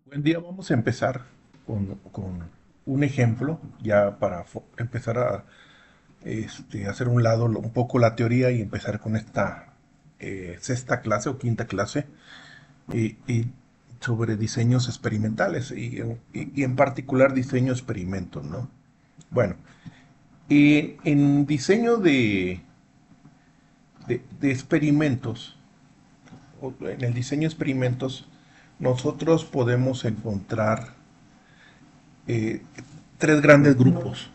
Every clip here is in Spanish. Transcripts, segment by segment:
Buen día, vamos a empezar con un ejemplo, ya para empezar a hacer un lado un poco la teoría y empezar con esta sexta clase o quinta clase y sobre diseños experimentales y en particular diseño experimentos, ¿no? Bueno, y en diseño de experimentos, o en el diseño de experimentos, nosotros podemos encontrar eh, tres grandes grupos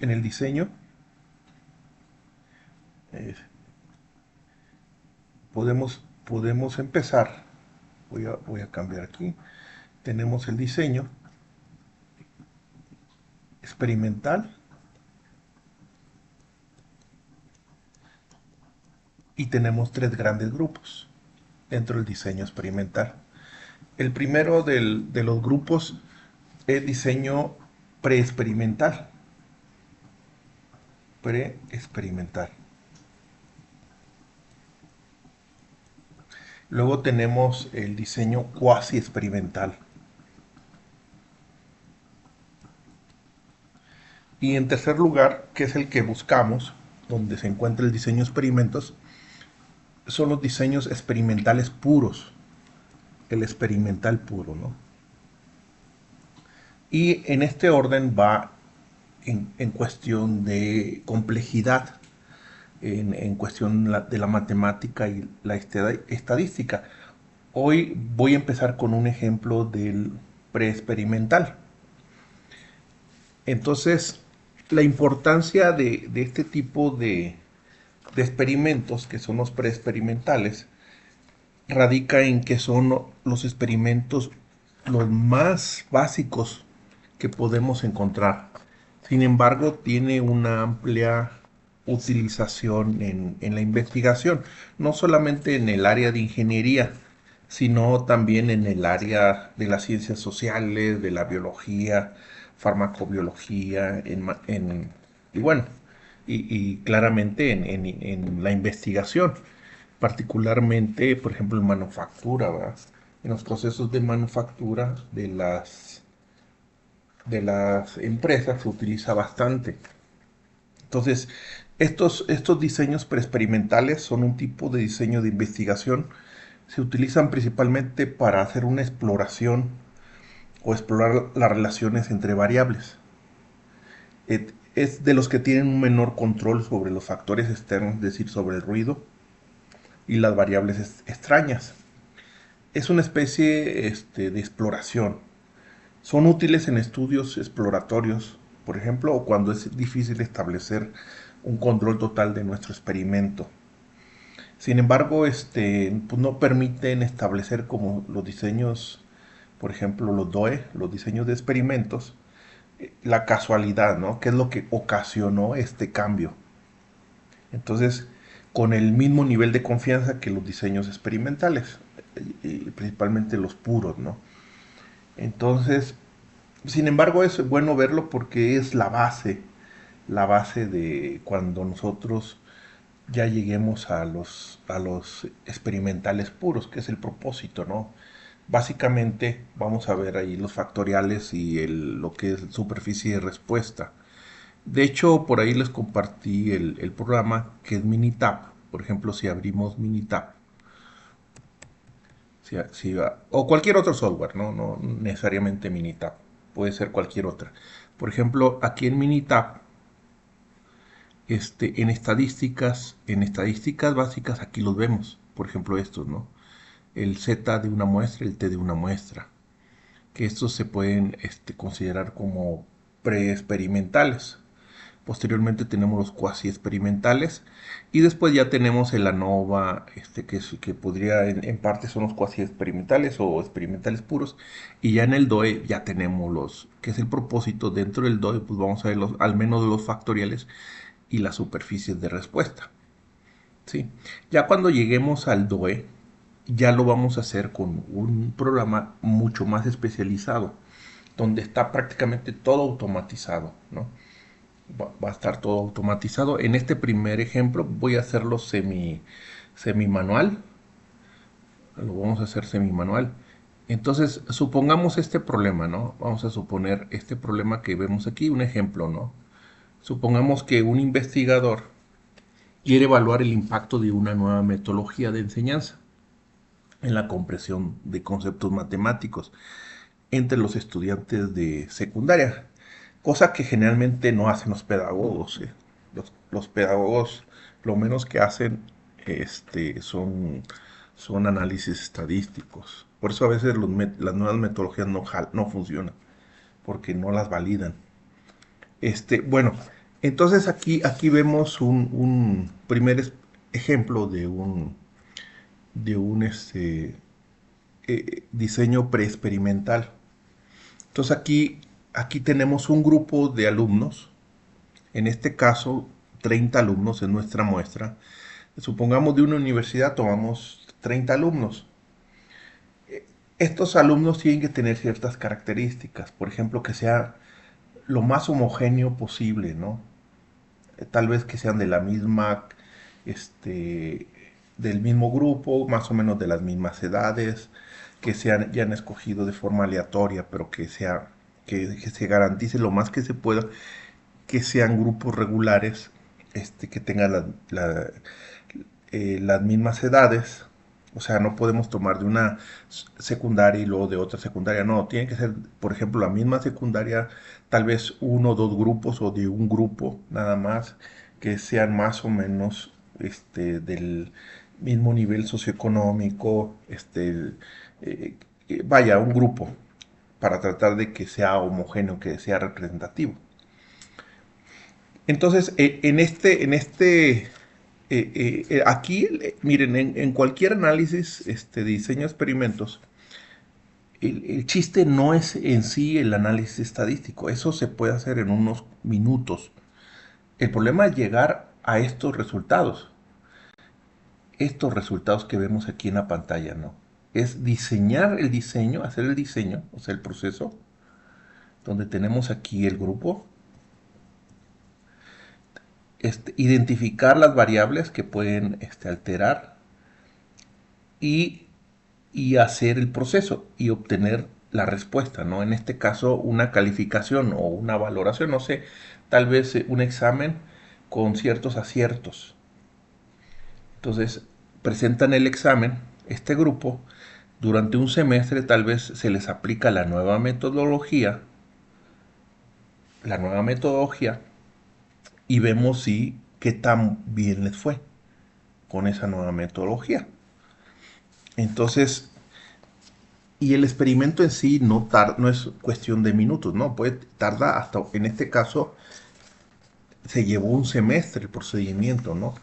en el diseño. Eh, podemos empezar, voy a cambiar aquí, tenemos el diseño experimental y tenemos tres grandes grupos dentro del diseño experimental. El primero de los grupos es diseño preexperimental. Preexperimental. Luego tenemos el diseño cuasi experimental. Y en tercer lugar, que es el que buscamos, donde se encuentra el diseño de experimentos, son los diseños experimentales puros, el experimental puro, ¿no? Y en este orden va en cuestión de complejidad, en cuestión de la matemática y la estadística. Hoy voy a empezar con un ejemplo del preexperimental. Entonces, la importancia de este tipo de experimentos, que son los preexperimentales, radica en que son los experimentos los más básicos que podemos encontrar. Sin embargo, tiene una amplia utilización en la investigación, no solamente en el área de ingeniería, sino también en el área de las ciencias sociales, de la biología, farmacobiología, y bueno, y claramente en la investigación, particularmente, por ejemplo, en manufactura, ¿verdad? En los procesos de manufactura de las empresas se utiliza bastante. Entonces, estos diseños preexperimentales son un tipo de diseño de investigación. Se utilizan principalmente para hacer una exploración o explorar las relaciones entre variables. Es de los que tienen un menor control sobre los factores externos, es decir, sobre el ruido y las variables extrañas. Es una especie de exploración. Son útiles en estudios exploratorios, por ejemplo, o cuando es difícil establecer un control total de nuestro experimento. Sin embargo, pues no permiten establecer como los diseños, por ejemplo, los DOE, los diseños de experimentos, la casualidad, ¿no? ¿Qué es lo que ocasionó este cambio? Entonces, con el mismo nivel de confianza que los diseños experimentales, y principalmente los puros, ¿no? Entonces, sin embargo, es bueno verlo porque es la base de cuando nosotros ya lleguemos a los experimentales puros, que es el propósito, ¿no? Básicamente vamos a ver ahí los factoriales y lo que es superficie de respuesta. De hecho, por ahí les compartí el programa que es Minitab. Por ejemplo, si abrimos Minitab, o cualquier otro software, no necesariamente Minitab, puede ser cualquier otra. Por ejemplo, aquí en Minitab, en estadísticas básicas, aquí los vemos. Por ejemplo, estos, ¿no? El Z de una muestra, el T de una muestra. Que estos se pueden considerar como preexperimentales. Posteriormente tenemos los cuasi experimentales y después ya tenemos el ANOVA, que podría en parte son los cuasi experimentales o experimentales puros, y ya en el DOE ya tenemos que es el propósito dentro del DOE, pues vamos a ver al menos los factoriales y las superficies de respuesta. ¿Sí? Ya cuando lleguemos al DOE, ya lo vamos a hacer con un programa mucho más especializado, donde está prácticamente todo automatizado, ¿no? Va a estar todo automatizado. En este primer ejemplo voy a hacerlo semi manual. Lo vamos a hacer semi manual. Entonces, supongamos este problema, ¿no? Vamos a suponer este problema que vemos aquí, un ejemplo, ¿no? Supongamos que un investigador quiere evaluar el impacto de una nueva metodología de enseñanza en la comprensión de conceptos matemáticos entre los estudiantes de secundaria, cosa que generalmente no hacen los pedagogos. Los pedagogos lo menos que hacen son análisis estadísticos. Por eso a veces las nuevas metodologías no funcionan, porque no las validan. Bueno, entonces aquí vemos un primer ejemplo de un diseño preexperimental. Entonces aquí tenemos un grupo de alumnos, en este caso 30 alumnos en nuestra muestra. Supongamos de una universidad tomamos 30 alumnos. Estos alumnos tienen que tener ciertas características, por ejemplo, que sea lo más homogéneo posible, ¿no? Tal vez que sean de la misma, del mismo grupo, más o menos de las mismas edades, que sean ya han escogido de forma aleatoria, pero que se garantice lo más que se pueda que sean grupos regulares, que tengan las mismas edades. O sea, no podemos tomar de una secundaria y luego de otra secundaria. No, tiene que ser, por ejemplo, la misma secundaria, tal vez uno o dos grupos o de un grupo nada más, que sean más o menos del mismo nivel socioeconómico, vaya, un grupo, para tratar de que sea homogéneo, que sea representativo. Entonces, aquí, miren, en cualquier análisis, diseño de experimentos, el chiste no es en sí el análisis estadístico, eso se puede hacer en unos minutos. El problema es llegar a estos resultados que vemos aquí en la pantalla, ¿no? Es diseñar el diseño, hacer el diseño, o sea, el proceso, donde tenemos aquí el grupo, identificar las variables que pueden alterar y, y hacer el proceso y obtener la respuesta, ¿no? En este caso, una calificación o una valoración, no sé, tal vez un examen con ciertos aciertos. Entonces, presentan el examen, este grupo, durante un semestre tal vez se les aplica la nueva metodología, y vemos si qué tan bien les fue con esa nueva metodología. Entonces, y el experimento en sí no es cuestión de minutos, ¿no? Puede tardar hasta, en este caso, se llevó un semestre el procedimiento, ¿no?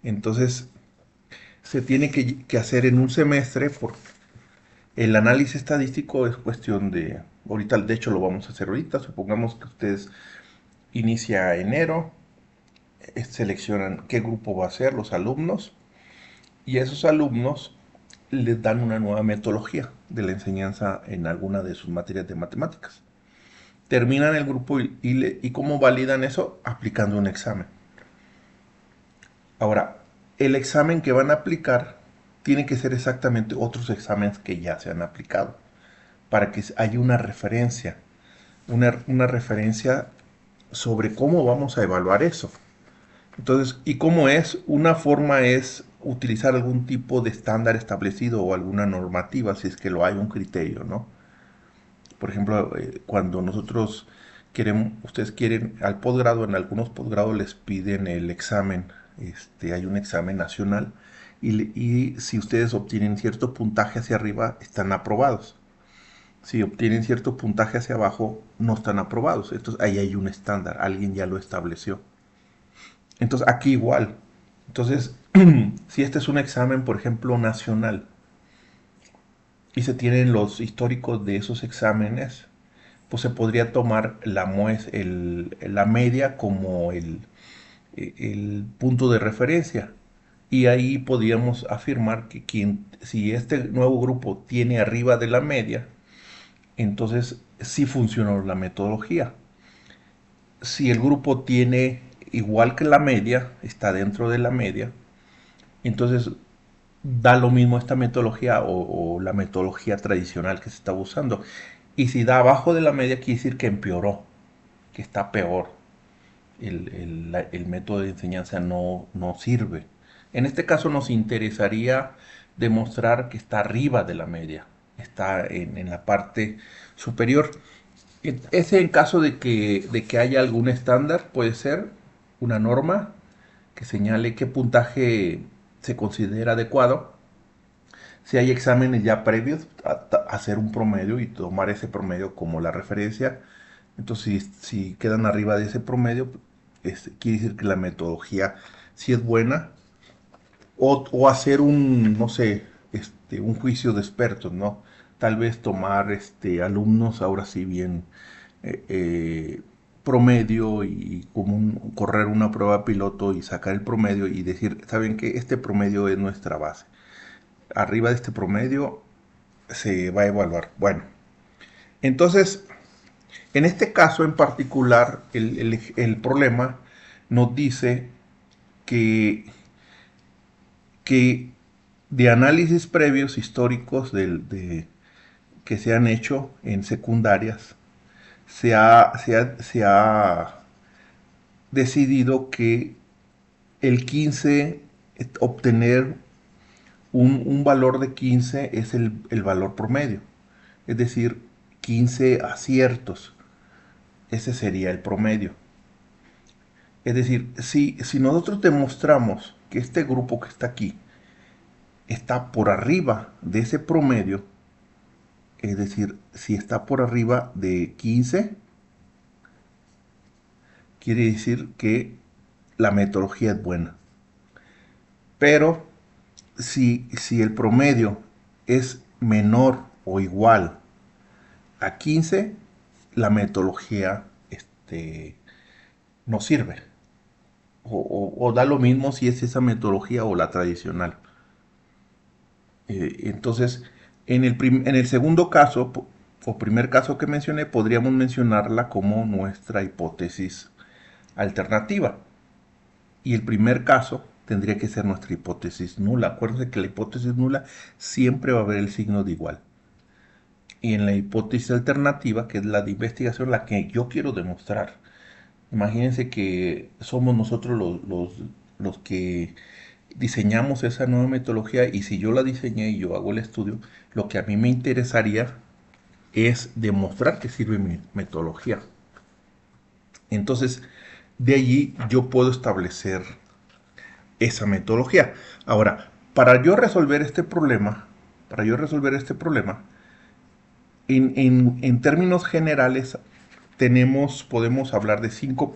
Entonces, se tiene que hacer en un semestre, porque el análisis estadístico es cuestión de, ahorita, de hecho lo vamos a hacer ahorita, supongamos que ustedes inicia enero, seleccionan qué grupo va a ser, los alumnos, y a esos alumnos les dan una nueva metodología de la enseñanza en alguna de sus materias de matemáticas. Terminan el grupo y ¿cómo validan eso? Aplicando un examen. Ahora, el examen que van a aplicar tiene que ser exactamente otros exámenes que ya se han aplicado, para que haya una referencia sobre cómo vamos a evaluar eso. Entonces, ¿y cómo es? Una forma es utilizar algún tipo de estándar establecido o alguna normativa, si es que lo hay, un criterio, ¿no? Por ejemplo, cuando ustedes quieren al posgrado, en algunos posgrados les piden el examen, hay un examen nacional, y si ustedes obtienen cierto puntaje hacia arriba, están aprobados. Si obtienen cierto puntaje hacia abajo, no están aprobados. Entonces ahí hay un estándar, alguien ya lo estableció. Entonces aquí igual. Entonces, si este es un examen, por ejemplo, nacional, y se tienen los históricos de esos exámenes, pues se podría tomar la media como el punto de referencia. Y ahí podríamos afirmar que si este nuevo grupo tiene arriba de la media, entonces sí funcionó la metodología. Si el grupo tiene igual que la media, está dentro de la media, entonces da lo mismo esta metodología o la metodología tradicional que se está usando. Y si da abajo de la media, quiere decir que empeoró, que está peor. El método de enseñanza no sirve. En este caso nos interesaría demostrar que está arriba de la media, está en la parte superior. Ese en caso de que haya algún estándar, puede ser una norma que señale qué puntaje se considera adecuado. Si hay exámenes ya previos, hacer un promedio y tomar ese promedio como la referencia. Entonces, si quedan arriba de ese promedio, quiere decir que la metodología sí es buena. O hacer un, no sé, un juicio de expertos, ¿no? Tal vez tomar alumnos, ahora sí bien, promedio y como correr una prueba piloto y sacar el promedio y decir, ¿saben qué? Este promedio es nuestra base. Arriba de este promedio se va a evaluar. Bueno, entonces, en este caso en particular, el problema nos dice que, que de análisis previos históricos que se han hecho en secundarias, se ha decidido que el 15, obtener un valor de 15 es el valor promedio. Es decir, 15 aciertos. Ese sería el promedio. Es decir, si nosotros demostramos que este grupo que está aquí está por arriba de ese promedio, es decir, si está por arriba de 15, quiere decir que la metodología es buena. Pero si el promedio es menor o igual a 15, la metodología no sirve. O da lo mismo si es esa metodología o la tradicional. Entonces, en el segundo caso, o primer caso que mencioné, podríamos mencionarla como nuestra hipótesis alternativa. Y el primer caso tendría que ser nuestra hipótesis nula. Acuérdense que la hipótesis nula siempre va a haber el signo de igual. Y en la hipótesis alternativa, que es la de investigación, la que yo quiero demostrar. Imagínense que somos nosotros los que diseñamos esa nueva metodología y si yo la diseñé y yo hago el estudio, lo que a mí me interesaría es demostrar que sirve mi metodología. Entonces, de allí yo puedo establecer esa metodología. Ahora, para yo resolver este problema, en términos generales, podemos hablar de cinco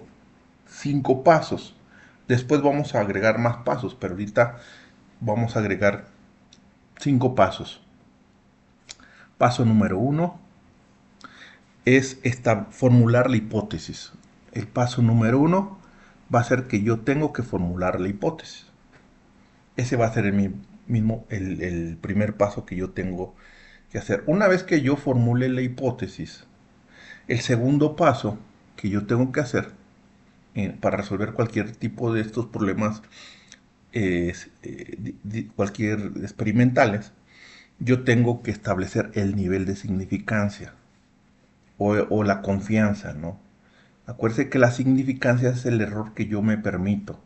pasos. Después vamos a agregar más pasos, pero ahorita vamos a agregar 5 pasos. Paso número 1 es formular la hipótesis. El paso número 1 va a ser que yo tengo que formular la hipótesis. Ese va a ser el primer paso que yo tengo que hacer. Una vez que yo formule la hipótesis, el segundo paso que yo tengo que hacer para resolver cualquier tipo de estos problemas, cualquier experimentales, yo tengo que establecer el nivel de significancia o la confianza, ¿no? Acuérdense que la significancia es el error que yo me permito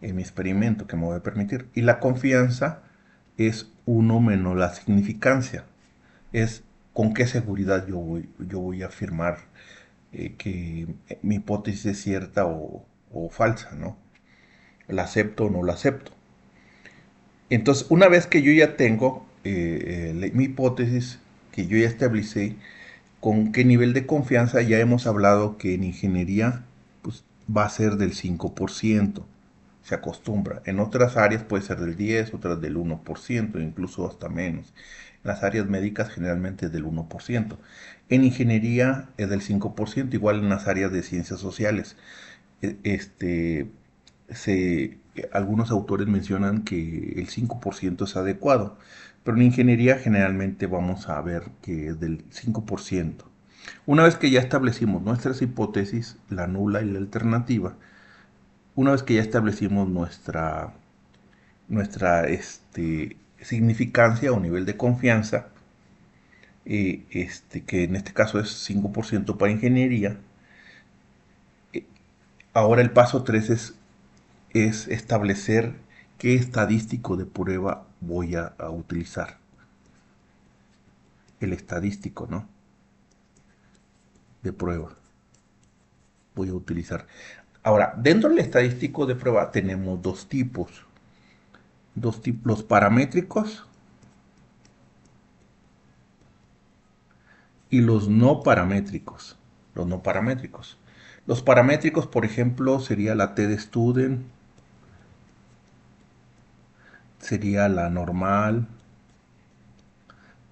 en mi experimento, que me voy a permitir. Y la confianza es uno menos la significancia. Es con qué seguridad yo voy a afirmar que mi hipótesis es cierta o falsa, ¿no? La acepto o no la acepto. Entonces, una vez que yo ya tengo mi hipótesis, que yo ya establecí, con qué nivel de confianza, ya hemos hablado que en ingeniería pues, va a ser del 5%, se acostumbra. En otras áreas puede ser del 10%, otras del 1%, incluso hasta menos. En las áreas médicas generalmente es del 1%. En ingeniería es del 5%, igual en las áreas de ciencias sociales. E- Este, algunos autores mencionan que el 5% es adecuado, pero en ingeniería generalmente vamos a ver que es del 5%. Una vez que ya establecimos nuestras hipótesis, la nula y la alternativa, una vez que ya establecimos nuestra significancia o nivel de confianza, que en este caso es 5% para ingeniería. Ahora el paso 3 es establecer qué estadístico de prueba voy a utilizar. El estadístico, ¿no? De prueba voy a utilizar. Ahora, dentro del estadístico de prueba tenemos dos tipos. Los paramétricos y los no paramétricos. Los no paramétricos. Los paramétricos, por ejemplo, sería la T de Student, sería la normal,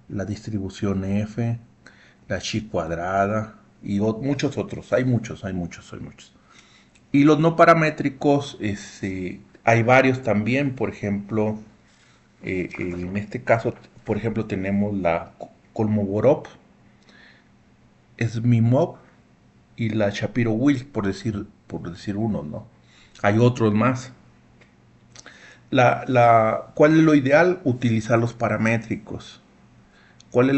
la distribución F, la chi cuadrada y muchos otros. Hay muchos. Y los no paramétricos, hay varios también. Por ejemplo, en este caso, por ejemplo, tenemos la Kolmogorov, Smimov y la Shapiro-Wilk, por decir uno, ¿no? Hay otros más. ¿Cuál es lo ideal? Utilizar los paramétricos. ¿Cuál es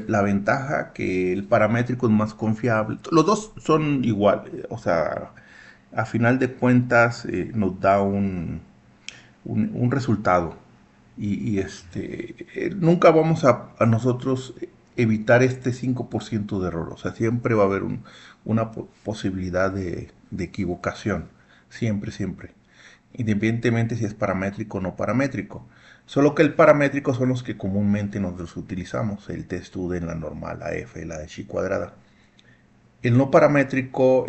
la ventaja? Que el paramétrico es más confiable. Los dos son igual, o sea, a final de cuentas nos da un resultado. Nunca vamos a nosotros evitar este 5% de error. O sea, siempre va a haber una posibilidad de equivocación. Siempre, siempre. Independientemente si es paramétrico o no paramétrico. Solo que el paramétrico son los que comúnmente nosotros utilizamos. El test-student, la normal, la F, la de chi cuadrada. El no paramétrico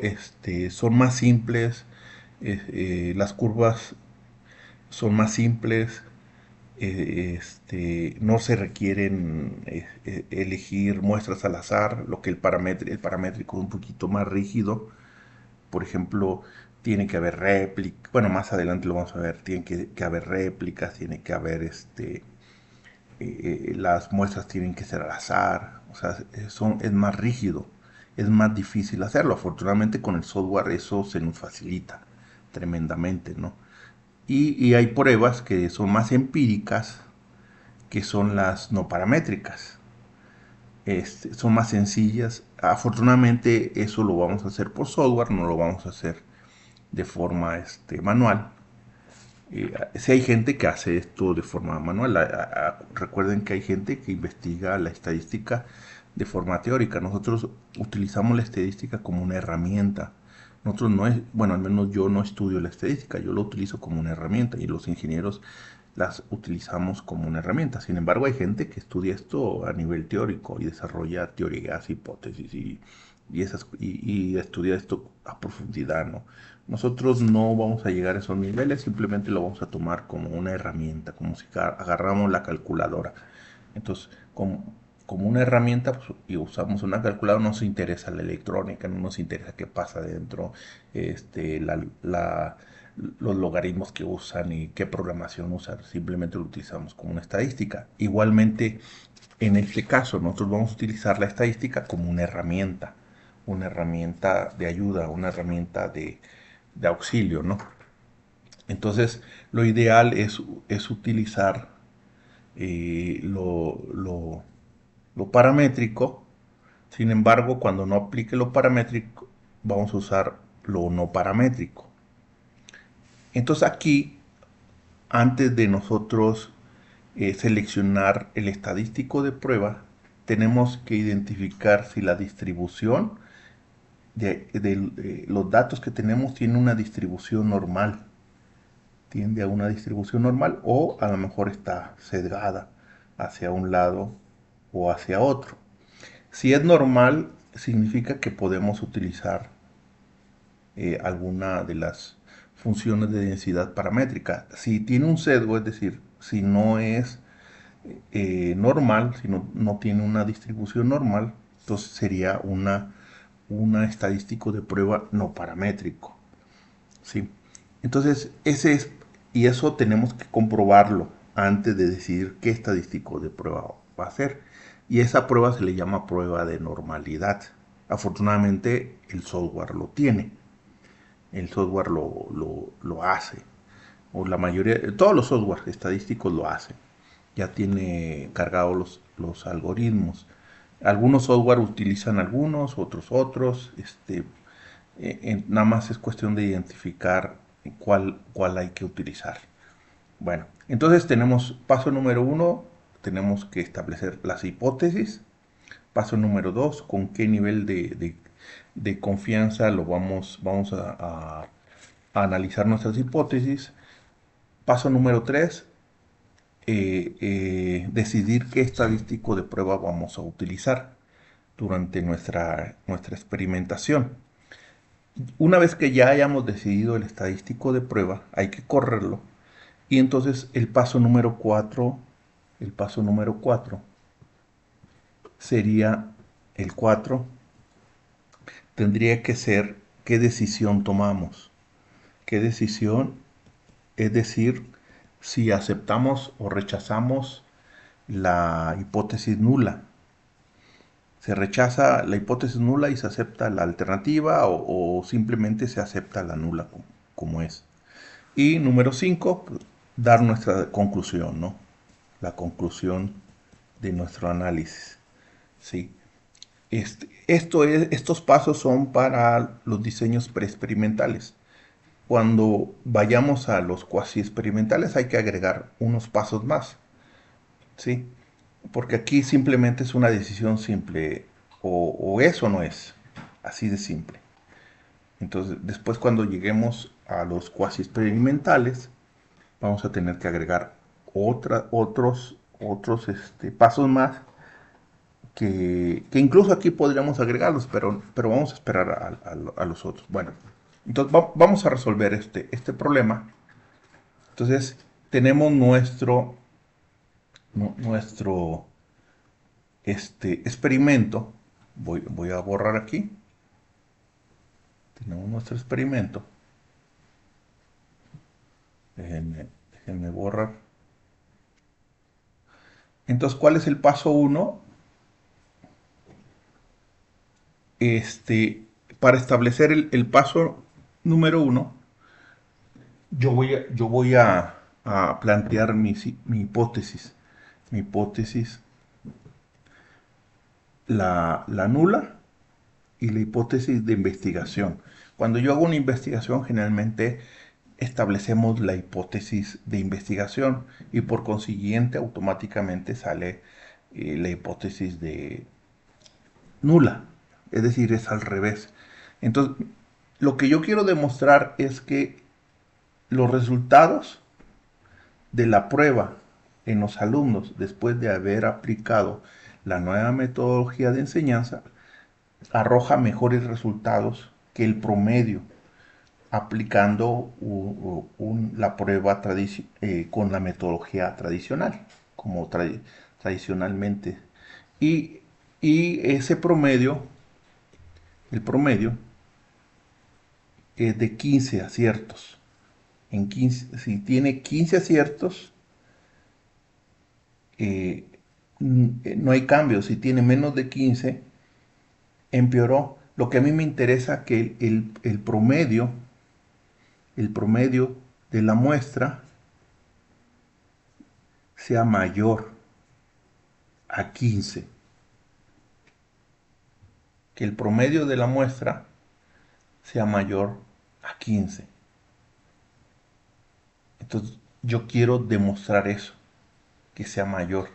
son más simples. Las curvas son más simples. No se requieren elegir muestras al azar, lo que el paramétrico es un poquito más rígido. Por ejemplo, tiene que haber réplicas, bueno, más adelante lo vamos a ver, tiene que haber réplicas, tiene que haber las muestras tienen que ser al azar, o sea, es más rígido, es más difícil hacerlo. Afortunadamente con el software eso se nos facilita tremendamente, ¿no? Y hay pruebas que son más empíricas, que son las no paramétricas. Son más sencillas. Afortunadamente eso lo vamos a hacer por software, no lo vamos a hacer de forma manual. Si hay gente que hace esto de forma manual, recuerden que hay gente que investiga la estadística de forma teórica. Nosotros utilizamos la estadística como una herramienta. Nosotros no es, bueno, al menos yo no estudio la estadística, yo lo utilizo como una herramienta y los ingenieros las utilizamos como una herramienta. Sin embargo, hay gente que estudia esto a nivel teórico y desarrolla teorías, hipótesis y estudia esto a profundidad, ¿no? Nosotros no vamos a llegar a esos niveles, simplemente lo vamos a tomar como una herramienta, como si agarramos la calculadora. Entonces, como una herramienta pues, y usamos una calculadora, no nos interesa la electrónica, no nos interesa qué pasa dentro, los logaritmos que usan y qué programación usan, simplemente lo utilizamos como una estadística. Igualmente, en este caso, nosotros vamos a utilizar la estadística como una herramienta de ayuda, una herramienta de auxilio, ¿no? Entonces, lo ideal es utilizar lo paramétrico. Sin embargo, cuando no aplique lo paramétrico, vamos a usar lo no paramétrico. Entonces aquí, antes de nosotros seleccionar el estadístico de prueba, tenemos que identificar si la distribución de los datos que tenemos tiene una distribución normal, tiende a una distribución normal o a lo mejor está sesgada hacia un lado o hacia otro. Si es normal, significa que podemos utilizar alguna de las funciones de densidad paramétrica. Si tiene un sesgo, es decir, si no es normal, si no tiene una distribución normal, entonces sería una estadístico de prueba no paramétrico. ¿Sí? Entonces, y eso tenemos que comprobarlo antes de decidir qué estadístico de prueba va a ser. Y esa prueba se le llama prueba de normalidad. Afortunadamente, el software lo tiene. El software lo hace. O la mayoría, todos los softwares estadísticos lo hacen. ya tiene cargados los algoritmos. Algunos software utilizan algunos, otros otros. Nada más es cuestión de identificar cuál hay que utilizar. Bueno, entonces tenemos paso número uno, tenemos que establecer las hipótesis. Paso número dos, con qué nivel de confianza vamos a analizar nuestras hipótesis. Paso número tres, decidir qué estadístico de prueba vamos a utilizar durante nuestra experimentación. Una vez que ya hayamos decidido el estadístico de prueba, hay que correrlo. Y entonces el paso número 4 sería el 4, tendría que ser qué decisión tomamos. ¿Qué decisión? Es decir, si aceptamos o rechazamos la hipótesis nula. Se rechaza la hipótesis nula y se acepta la alternativa o simplemente se acepta la nula como es. Y número 5, dar nuestra conclusión, ¿no? La conclusión de nuestro análisis. ¿Sí? Estos pasos son para los diseños preexperimentales. Cuando vayamos a los cuasi experimentales hay que agregar unos pasos más. ¿Sí? Porque aquí simplemente es una decisión simple, o es o no es, así de simple. Entonces, después cuando lleguemos a los cuasi experimentales, vamos a tener que agregar otros pasos más que incluso aquí podríamos agregarlos, pero vamos a esperar a los otros. Bueno, entonces vamos a resolver este problema. Entonces, tenemos nuestro experimento. Voy a borrar aquí. Tenemos nuestro experimento. Déjenme borrar. Entonces, ¿cuál es el paso 1? Para establecer el paso número 1, yo voy a plantear mi hipótesis. Mi hipótesis, la nula y la hipótesis de investigación. Cuando yo hago una investigación, generalmente establecemos la hipótesis de investigación y por consiguiente automáticamente sale la hipótesis de nula. Es decir, es al revés. Entonces, lo que yo quiero demostrar es que los resultados de la prueba en los alumnos después de haber aplicado la nueva metodología de enseñanza arroja mejores resultados que el promedio aplicando la prueba con la metodología tradicional, como tradicionalmente. Y, y ese promedio, el promedio, es de 15 aciertos. Si tiene 15 aciertos, no hay cambio. Si tiene menos de 15, empeoró. Lo que a mí me interesa que el promedio de la muestra sea mayor a 15. Que el promedio de la muestra sea mayor a 15. Entonces, yo quiero demostrar eso, que sea mayor.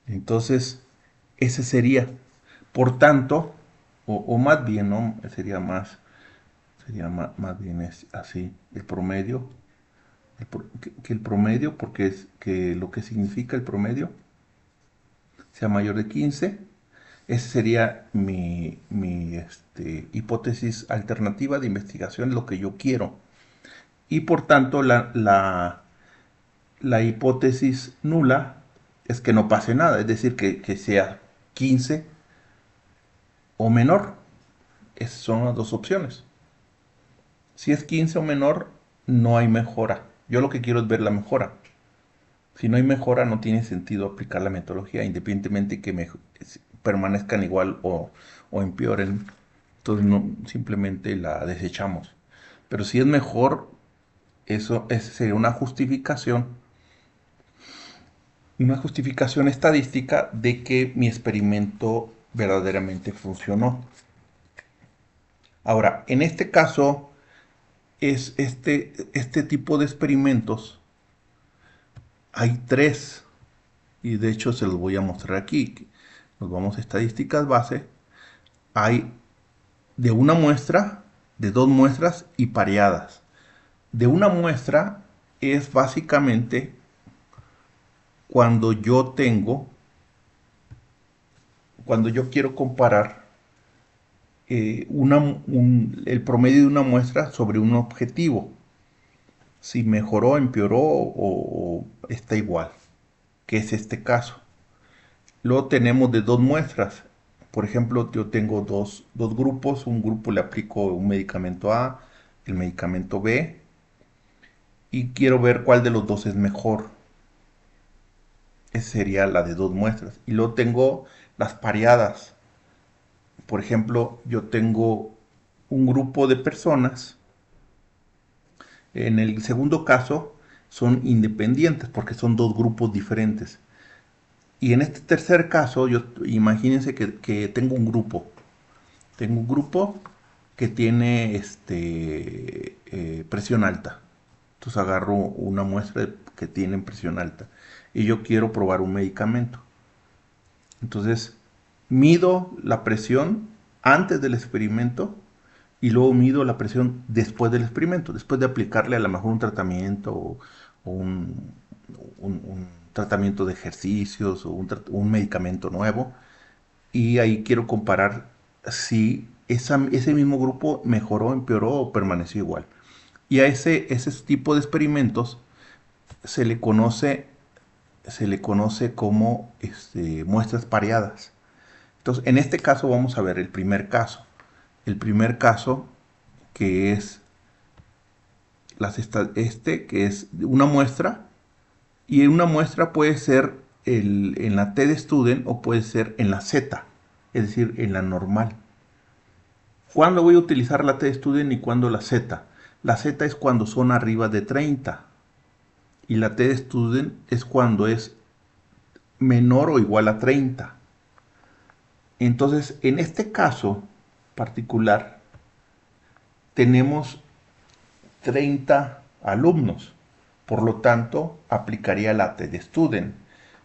Entonces, ese sería. Por tanto, o más bien, ¿no? Sería más bien así, el promedio, que el promedio, porque es que lo que significa el promedio sea mayor de 15. Esa sería mi hipótesis alternativa de investigación, lo que yo quiero. Y por tanto, la hipótesis nula es que no pase nada, es decir, que sea 15 o menor. Esas son las dos opciones. Si es 15 o menor, no hay mejora. Yo lo que quiero es ver la mejora. Si no hay mejora, no tiene sentido aplicar la metodología, independientemente que permanezcan igual o empeoren. Entonces simplemente la desechamos. Esa sería una justificación una justificación estadística de que mi experimento verdaderamente funcionó. Ahora, en este caso, es este tipo de experimentos, hay tres, y de hecho se los voy a mostrar aquí. Nos vamos a estadísticas base, hay de una muestra, de dos muestras y pareadas. De una muestra es básicamente cuando cuando yo quiero comparar el promedio de una muestra sobre un objetivo. Si mejoró, empeoró o está igual, que es este caso. Luego tenemos de dos muestras. Por ejemplo, yo tengo dos grupos. Un grupo le aplico un medicamento A, el medicamento B, y quiero ver cuál de los dos es mejor. Esa sería la de dos muestras. Y luego tengo las pareadas. Por ejemplo, yo tengo un grupo de personas. En el segundo caso son independientes porque son dos grupos diferentes. Y en este tercer caso, imagínense que tengo un grupo. Tengo un grupo que tiene presión alta. Entonces agarro una muestra que tiene presión alta y yo quiero probar un medicamento. Entonces mido la presión antes del experimento y luego mido la presión después del experimento, después de aplicarle a lo mejor un tratamiento o un tratamiento de ejercicios o un medicamento nuevo. Y ahí quiero comparar si ese mismo grupo mejoró, empeoró o permaneció igual. Y a ese tipo de experimentos se le conoce, se le conoce como muestras pareadas. Entonces, en este caso vamos a ver el primer caso. El primer caso que es que es una muestra, y en una muestra puede ser en la T de Student o puede ser en la Z, es decir, en la normal. ¿Cuándo voy a utilizar la T student y cuándo la Z? La Z es cuando son arriba de 30 y la T student es cuando es menor o igual a 30. Entonces, en este caso particular, tenemos 30 alumnos. Por lo tanto, aplicaría la T student.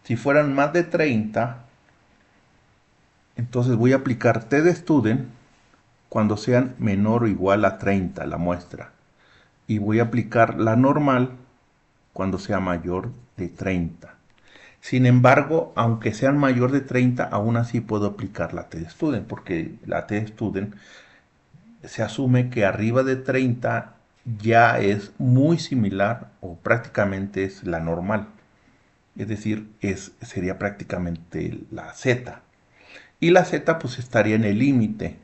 Si fueran más de 30, entonces voy a aplicar T student cuando sean menor o igual a 30 la muestra. Y voy a aplicar la normal cuando sea mayor de 30. Sin embargo, aunque sean mayor de 30, aún así puedo aplicar la T-Student, porque la T-Student se asume que arriba de 30 ya es muy similar o prácticamente es la normal. Es decir, sería prácticamente la Z. Y la Z pues estaría en el límite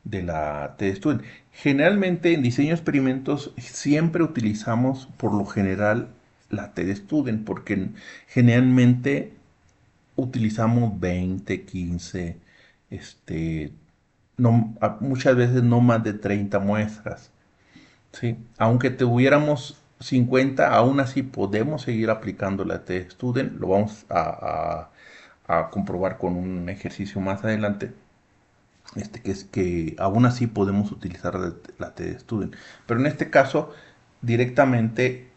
de la T-Student. Generalmente en diseño de experimentos siempre utilizamos por lo general la T-Student porque generalmente utilizamos 20, 15, no, muchas veces no más de 30 muestras. ¿Sí? Aunque tuviéramos 50, aún así podemos seguir aplicando la T-Student. Lo vamos a comprobar con un ejercicio más adelante que es que aún así podemos utilizar la TD-Student. Pero en este caso, directamente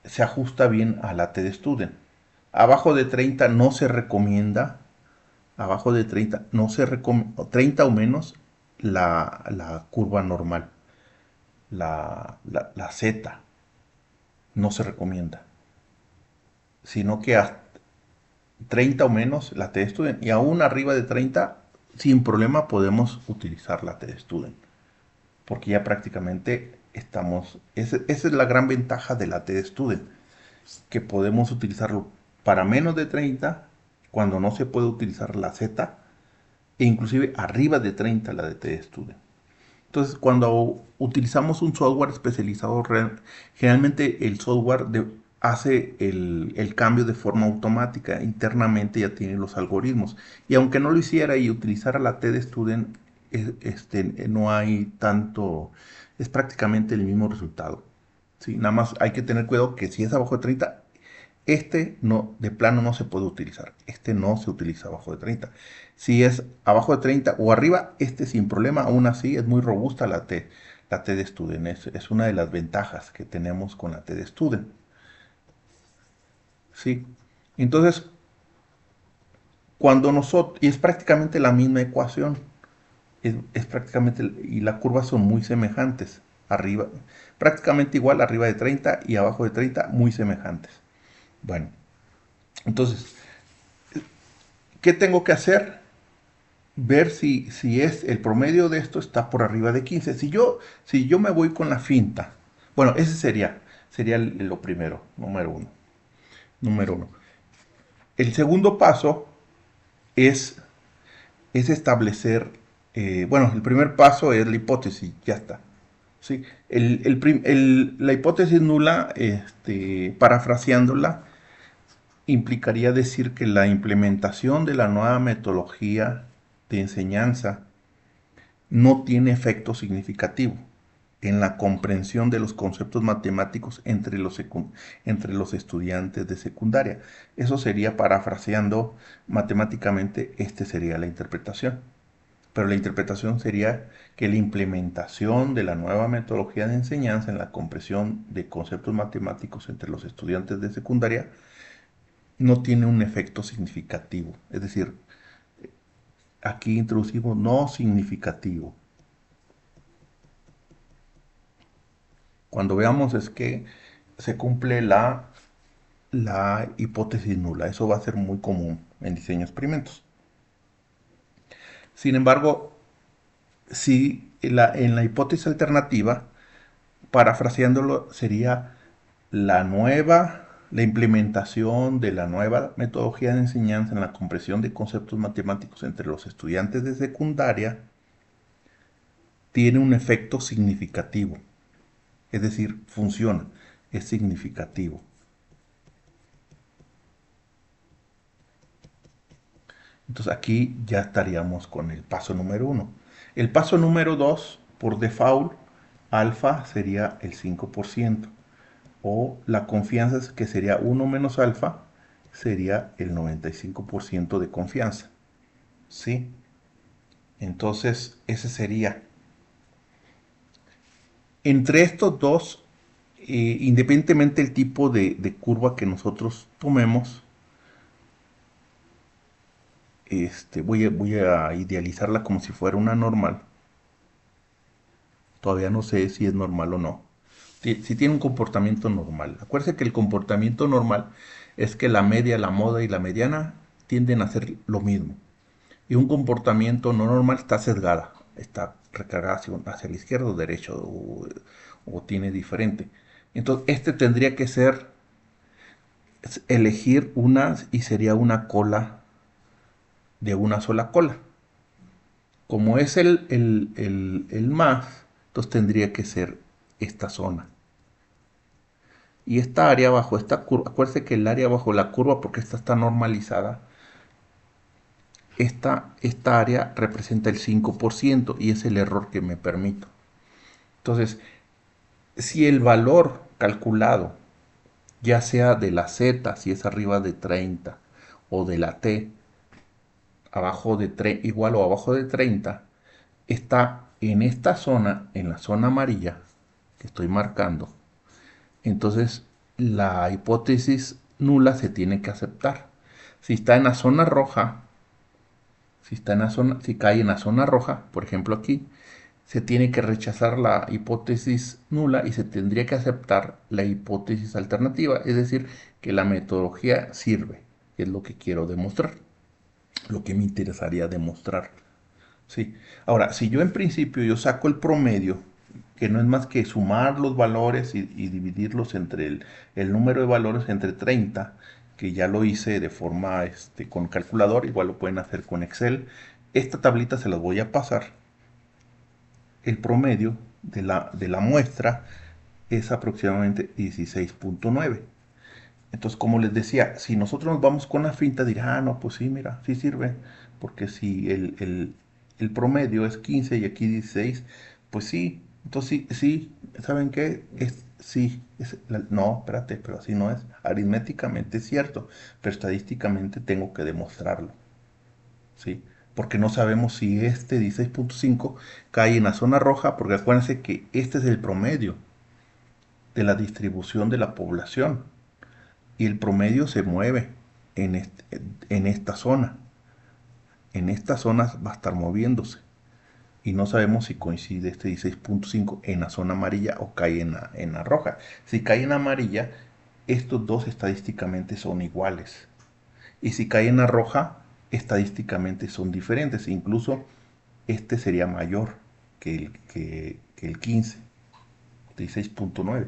se ajusta bien a la TD-Student. Abajo de 30 no se recomienda, abajo de 30 no se recomienda, 30 o menos la curva normal, la Z, no se recomienda. Sino que hasta 30 o menos la TD-Student y aún arriba de 30 sin problema podemos utilizar la TD-Student. Porque ya prácticamente esa es la gran ventaja de la TD-Student, que podemos utilizarlo para menos de 30 cuando no se puede utilizar la Z, e inclusive arriba de 30 la de TD-Student. Entonces, cuando utilizamos un software especializado, generalmente el software hace el cambio de forma automática. Internamente ya tiene los algoritmos. Y aunque no lo hiciera y utilizara la TD-Student, no hay tanto, es prácticamente el mismo resultado. ¿sí? Nada más hay que tener cuidado que si es abajo de 30, este no, de plano no se puede utilizar. Este no se utiliza abajo de 30. Si es abajo de 30 o arriba, este sin problema, aún así es muy robusta la T de Student. Es una de las ventajas que tenemos con la T de Student. ¿Sí? Entonces, cuando nosotros, y es prácticamente la misma ecuación, es prácticamente, y las curvas son muy semejantes. Arriba, prácticamente igual, arriba de 30 y abajo de 30, muy semejantes. Bueno, entonces, ¿qué tengo que hacer? Ver si es el promedio de esto está por arriba de 15. Si yo me voy con la finta, bueno, ese sería lo primero, número uno. Número uno. El segundo paso es, es establecer, bueno, el primer paso es la hipótesis, ya está. ¿Sí? La hipótesis nula, parafraseándola, implicaría decir que la implementación de la nueva metodología de enseñanza no tiene efecto significativo en la comprensión de los conceptos matemáticos entre los estudiantes de secundaria. Eso sería, parafraseando matemáticamente, sería la interpretación. Pero la interpretación sería que la implementación de la nueva metodología de enseñanza en la comprensión de conceptos matemáticos entre los estudiantes de secundaria no tiene un efecto significativo. Es decir, aquí introducimos no significativo. Cuando veamos es que se cumple la hipótesis nula. Eso va a ser muy común en diseño de experimentos. Sin embargo, si en la hipótesis alternativa, parafraseándolo, sería la implementación de la nueva metodología de enseñanza en la comprensión de conceptos matemáticos entre los estudiantes de secundaria tiene un efecto significativo. Es decir, funciona, es significativo. Entonces aquí ya estaríamos con el paso número 1. El paso número 2, por default, alfa sería el 5%. O la confianza, que sería 1 menos alfa, sería el 95% de confianza. ¿Sí? Entonces, ese sería. Entre estos dos, independientemente del tipo de curva que nosotros tomemos, voy a idealizarla como si fuera una normal. Todavía no sé si es normal o no. Si tiene un comportamiento normal. Acuérdense que el comportamiento normal es que la media, la moda y la mediana tienden a hacer lo mismo. Y un comportamiento no normal está sesgada, está recargada hacia la izquierda o derecha, o tiene diferente. Entonces, tendría que ser elegir una, y sería una cola de una sola cola. Como es el más, entonces tendría que ser esta zona. Y esta área bajo esta curva, acuérdense que el área bajo la curva, porque esta está normalizada, esta área representa el 5% y es el error que me permito. Entonces, si el valor calculado, ya sea de la Z, si es arriba de 30, o de la T, igual o abajo de 30, está en esta zona, en la zona amarilla que estoy marcando, entonces la hipótesis nula se tiene que aceptar. Si está en la zona roja, si cae en la zona roja, por ejemplo aquí, se tiene que rechazar la hipótesis nula y se tendría que aceptar la hipótesis alternativa, es decir, que la metodología sirve, que es lo que quiero demostrar, lo que me interesaría demostrar. Sí. Ahora, si yo en principio yo saco el promedio, que no es más que sumar los valores y dividirlos entre el número de valores entre 30, que ya lo hice de forma con calculador, igual lo pueden hacer con Excel. Esta tablita se las voy a pasar. El promedio de la muestra es aproximadamente 16.9. Entonces, como les decía, si nosotros nos vamos con la finta, dirán, no, pues sí, mira, sí sirve, porque si el promedio es 15 y aquí 16, pues sí, entonces sí, ¿saben qué? Sí, no, espérate, pero así no es. Aritméticamente es cierto, pero estadísticamente tengo que demostrarlo, ¿sí? Porque no sabemos si este 16.5 cae en la zona roja, porque acuérdense que este es el promedio de la distribución de la población y el promedio se mueve en, en esta zona. En esta zona va a estar moviéndose y no sabemos si coincide este 16.5 en la zona amarilla o cae en la roja. Si cae en amarilla, estos dos estadísticamente son iguales. Y si cae en la roja, estadísticamente son diferentes. Incluso este sería mayor que el 15, 16.9.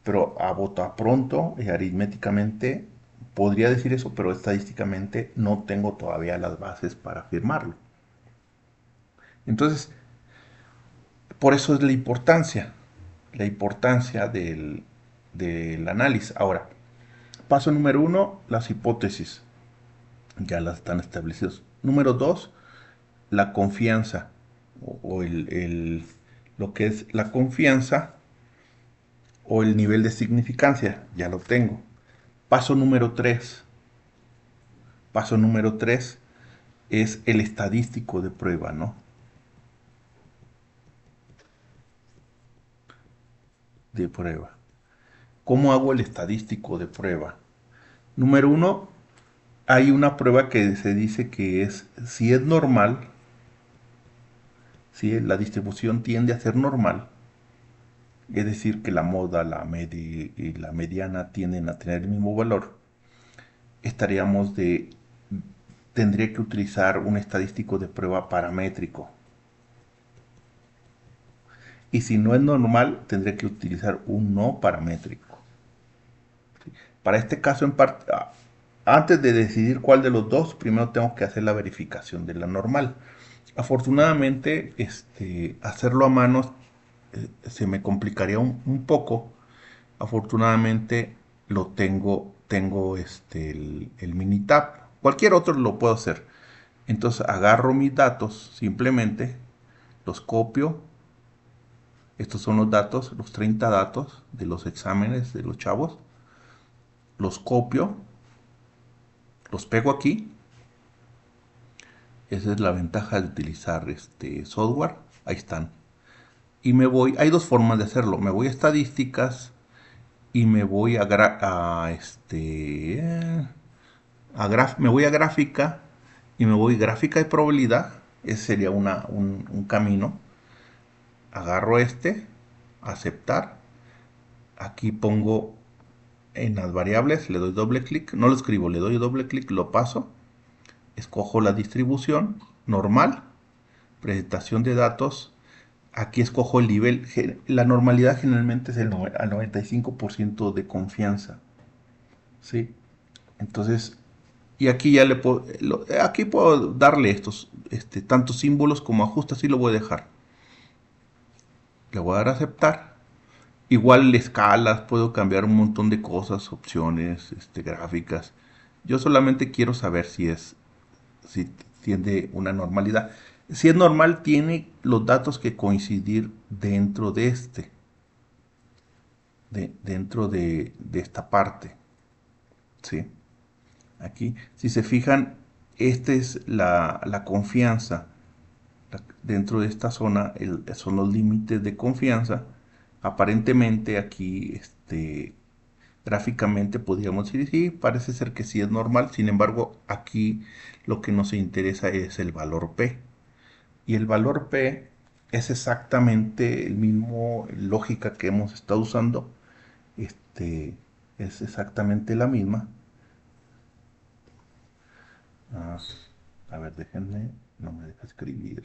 Pero a bota pronto, aritméticamente, podría decir eso, pero estadísticamente no tengo todavía las bases para afirmarlo. Entonces, por eso es la importancia del análisis. Ahora, paso número uno, las hipótesis. Ya las están establecidas. Número dos, la confianza. O lo que es la confianza o el nivel de significancia. Ya lo tengo. Paso número tres. Paso número tres es el estadístico de prueba, ¿no? De prueba. ¿Cómo hago el estadístico de prueba? Número uno, hay una prueba que se dice que es, si es normal, si la distribución tiende a ser normal, es decir, que la moda, la media y la mediana tienden a tener el mismo valor, estaríamos de, tendría que utilizar un estadístico de prueba paramétrico. Y si no es normal, tendría que utilizar un no paramétrico. Para este caso en parte, antes de decidir cuál de los dos, primero tengo que hacer la verificación de la normal. Afortunadamente, hacerlo a mano se me complicaría un poco. Afortunadamente lo tengo el Minitab. Cualquier otro lo puedo hacer. Entonces agarro mis datos, simplemente los copio. Estos son los datos, los 30 datos de los exámenes de los chavos. Los copio, los pego aquí. Esa es la ventaja de utilizar este software. Ahí están. Y me voy, hay dos formas de hacerlo. Me voy a estadísticas y me voy me voy a gráfica y me voy gráfica de probabilidad. Ese sería un camino. Agarro aceptar. Aquí pongo en las variables, le doy doble clic, no lo escribo, le doy doble clic, lo paso, escojo la distribución normal, presentación de datos. Aquí escojo el nivel. La normalidad generalmente es al 95% de confianza. ¿Sí? Entonces, y aquí ya le puedo, aquí puedo darle estos, tantos símbolos como ajuste, así lo voy a dejar. Le voy a dar a aceptar. Igual escalas, puedo cambiar un montón de cosas, opciones, gráficas. Yo solamente quiero saber si tiene una normalidad. Si es normal, tiene los datos que coincidir dentro de dentro de esta parte. ¿Sí? Aquí, si se fijan, esta es la confianza. Dentro de esta zona son los límites de confianza. Aparentemente aquí, gráficamente podríamos decir, sí, parece ser que sí es normal. Sin embargo, aquí lo que nos interesa es el valor P. Y el valor P es exactamente el mismo lógica que hemos estado usando. Es exactamente la misma. Ah, a ver, déjenme, no me deja escribir.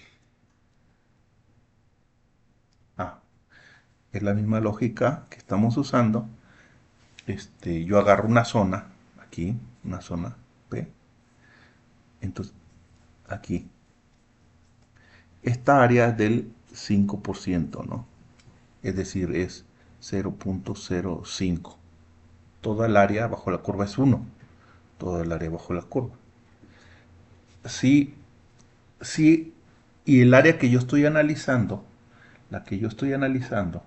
Ah, es la misma lógica que estamos usando. Yo agarro una zona, aquí, una zona P. Entonces, aquí, esta área es del 5%, ¿no? Es decir, es 0.05. Toda el área bajo la curva es 1. Toda el área bajo la curva. Sí, sí, y el área que yo estoy analizando, la que yo estoy analizando,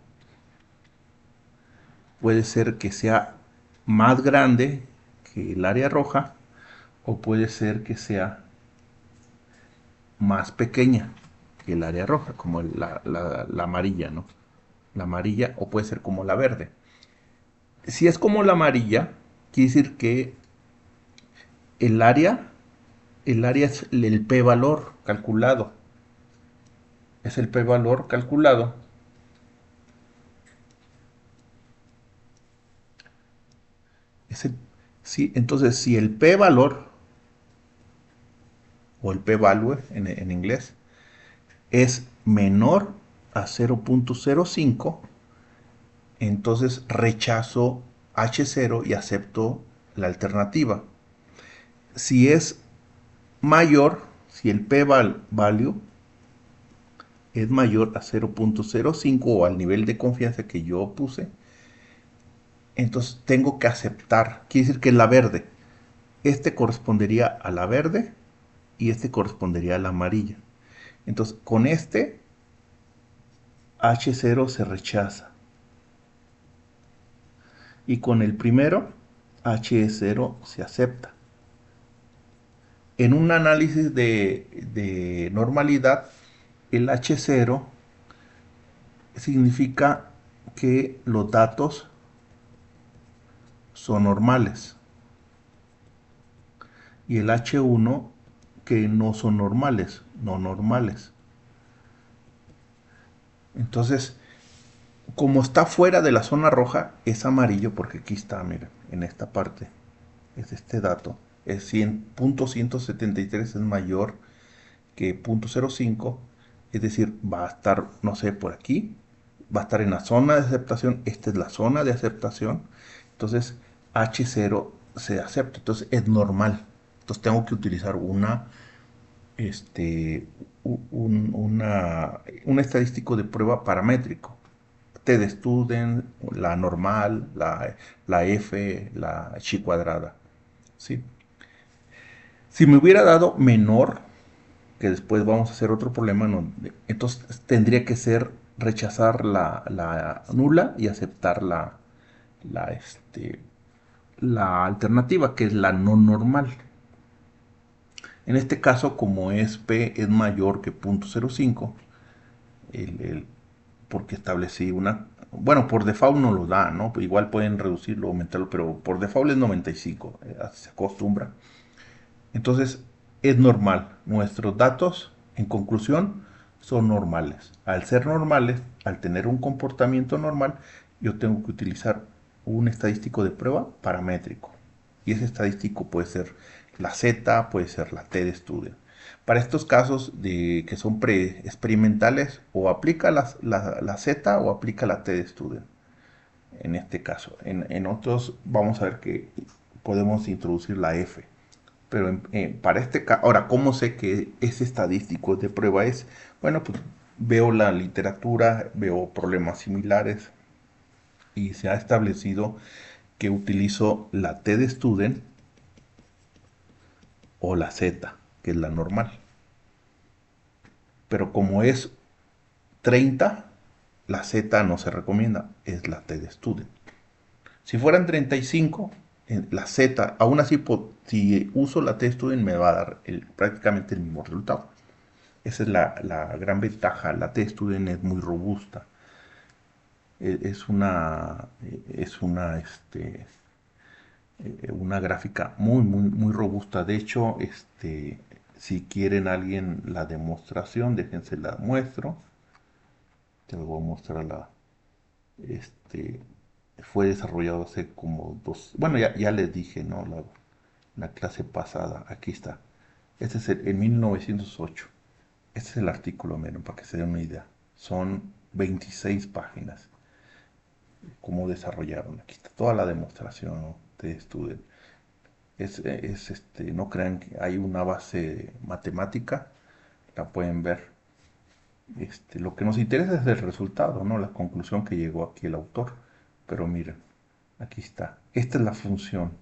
puede ser que sea más grande que el área roja o puede ser que sea más pequeña que el área roja, como la amarilla, ¿no? La amarilla o puede ser como la verde. Si es como la amarilla, quiere decir que el área, el área es el p-valor calculado. Es el p-valor calculado. Es el, sí, entonces, si el p-valor o el p-value en inglés es menor a 0.05, entonces rechazo H0 y acepto la alternativa. Si es mayor, si el p-value es mayor a 0.05 o al nivel de confianza que yo puse, entonces tengo que aceptar. Quiere decir que la verde, este correspondería a la verde y este correspondería a la amarilla. Entonces con este H0 se rechaza y con el primero H0 se acepta. En un análisis de normalidad, el H0 significa que los datos son normales y el H1 que no son normales, no normales. Entonces, como está fuera de la zona roja, es amarillo porque aquí está, miren, en esta parte, es este dato. Es 100.173 es mayor que 0.05, es decir, va a estar, no sé, por aquí, va a estar en la zona de aceptación, esta es la zona de aceptación, entonces H0 se acepta, entonces es normal. Entonces tengo que utilizar este, un estadístico de prueba paramétrico. T de Student, la normal, la F, la chi cuadrada. ¿Sí? Si me hubiera dado menor, que después vamos a hacer otro problema, no, entonces tendría que ser rechazar la nula y aceptar la alternativa, que es la no normal. En este caso, como es P es mayor que 0.05, porque establecí bueno, por default no lo da, ¿no? Igual pueden reducirlo o aumentarlo, pero por default es 95, se acostumbra. Entonces, es normal. Nuestros datos, en conclusión, son normales. Al ser normales, al tener un comportamiento normal, yo tengo que utilizar un estadístico de prueba paramétrico. Y ese estadístico puede ser la Z, puede ser la T de estudio. Para estos casos que son experimentales, o aplica la Z o aplica la T de estudio. En este caso. En otros vamos a ver que podemos introducir la F. Pero para este caso, ahora, ¿cómo sé que es estadístico de prueba? Bueno, pues veo la literatura, veo problemas similares y se ha establecido que utilizo la T de student o la Z, que es la normal. Pero como es 30, la Z no se recomienda, es la T de student. Si fueran 35, la Z, aún así, si uso la T de student me va a dar prácticamente el mismo resultado. Esa es la gran ventaja. La T-Student es muy robusta. Es una gráfica muy, muy, muy robusta. De hecho, si quieren alguien la demostración, déjense la muestro. Te voy a mostrar este, fue desarrollado hace como bueno, ya les dije, ¿no? La clase pasada. Aquí está. Este es en 1908. Este es el artículo, miren, para que se den una idea. Son 26 páginas. Cómo desarrollaron. Aquí está toda la demostración, ¿no? De Student. No crean que hay una base matemática, la pueden ver. Lo que nos interesa es el resultado, ¿no? La conclusión que llegó aquí el autor. Pero miren, aquí está. Esta es la función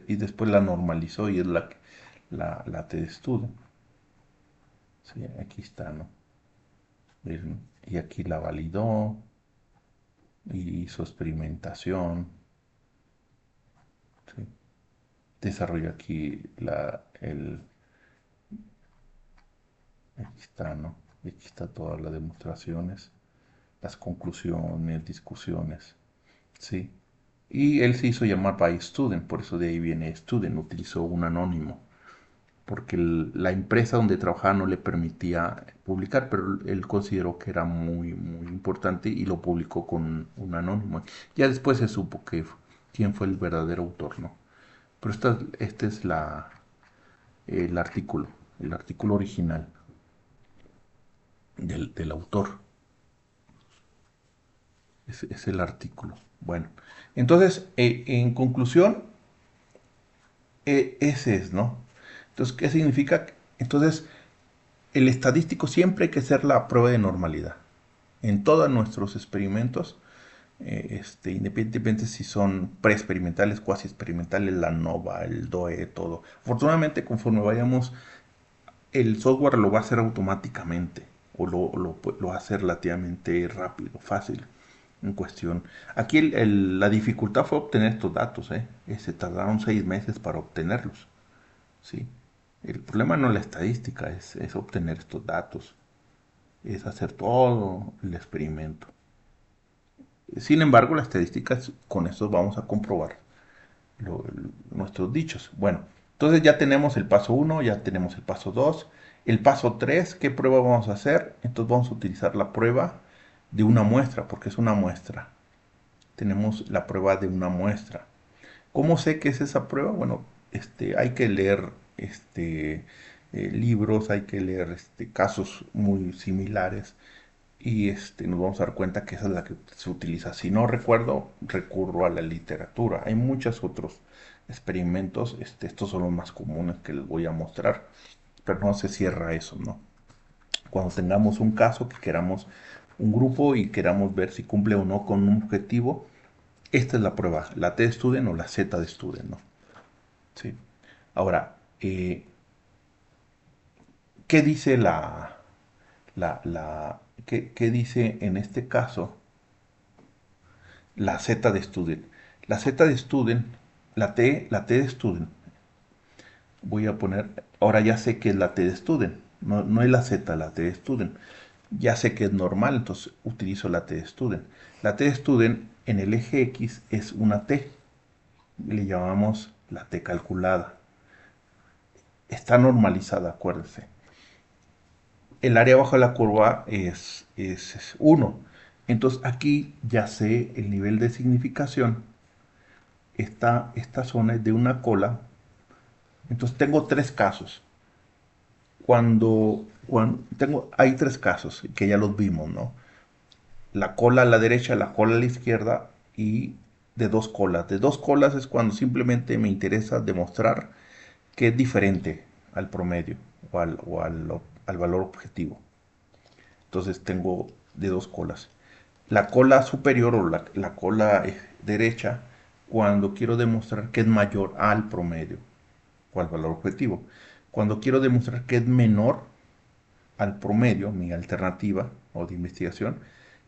y después la normalizó y es la T de Student. Sí, aquí está, ¿no? Miren, y aquí la validó. y hizo experimentación, ¿sí? Desarrolló aquí aquí está, ¿no? Aquí está todas las demostraciones, las conclusiones, discusiones, ¿sí? Y él se hizo llamar by student, por eso de ahí viene student, utilizó un anónimo, porque la empresa donde trabajaba no le permitía publicar, pero él consideró que era muy, muy importante y lo publicó con un anónimo. Ya después se supo quién fue el verdadero autor, ¿no? Pero este es el artículo, el artículo original del autor. Es el artículo. Bueno, entonces, en conclusión, ese es, ¿no? Entonces, ¿qué significa? Entonces, el estadístico siempre hay que hacer la prueba de normalidad. En todos nuestros experimentos, independientemente si son preexperimentales, cuasi experimentales, la NOVA, el DOE, todo. Afortunadamente, conforme vayamos, el software lo va a hacer automáticamente o lo va a hacer relativamente rápido, fácil en cuestión. Aquí la dificultad fue obtener estos datos, ¿eh? Se tardaron 6 meses para obtenerlos, ¿sí? El problema no es la estadística, es obtener estos datos, es hacer todo el experimento. Sin embargo, la estadística, con esto vamos a comprobar lo- nuestros dichos. Bueno, entonces ya tenemos el paso 1, ya tenemos el paso 2. El paso 3, ¿qué prueba vamos a hacer? Entonces vamos a utilizar la prueba de una muestra, porque es una muestra. Tenemos la prueba de una muestra. ¿Cómo sé que es esa prueba? Bueno, hay que leer libros, hay que leer casos muy similares y nos vamos a dar cuenta que esa es la que se utiliza. Si no recuerdo, recurro a la literatura. Hay muchos otros experimentos, estos son los más comunes que les voy a mostrar, pero no se cierra eso, ¿no? Cuando tengamos un caso que queramos un grupo y queramos ver si cumple o no con un objetivo, esta es la prueba, la T de Student o la Z de Student, ¿no? Sí. Ahora, ¿qué dice qué dice en este caso la Z de Student? La Z de Student, la T de Student, voy a poner, ahora ya sé que es la T de Student, no es la Z, la T de Student. Ya sé que es normal, entonces utilizo la T de Student. La T de Student en el eje X es una T, le llamamos la T calculada. Está normalizada, acuérdense. El área bajo la curva es 1. Entonces aquí ya sé el nivel de significación. Esta zona es de una cola. Entonces tengo tres casos. Hay tres casos que ya los vimos, ¿no? La cola a la derecha, la cola a la izquierda y de dos colas. De dos colas es cuando simplemente me interesa demostrar que es diferente al promedio o al valor objetivo. Entonces tengo de dos colas. La cola superior o la cola derecha cuando quiero demostrar que es mayor al promedio o al valor objetivo. Cuando quiero demostrar que es menor al promedio, mi alternativa o de investigación,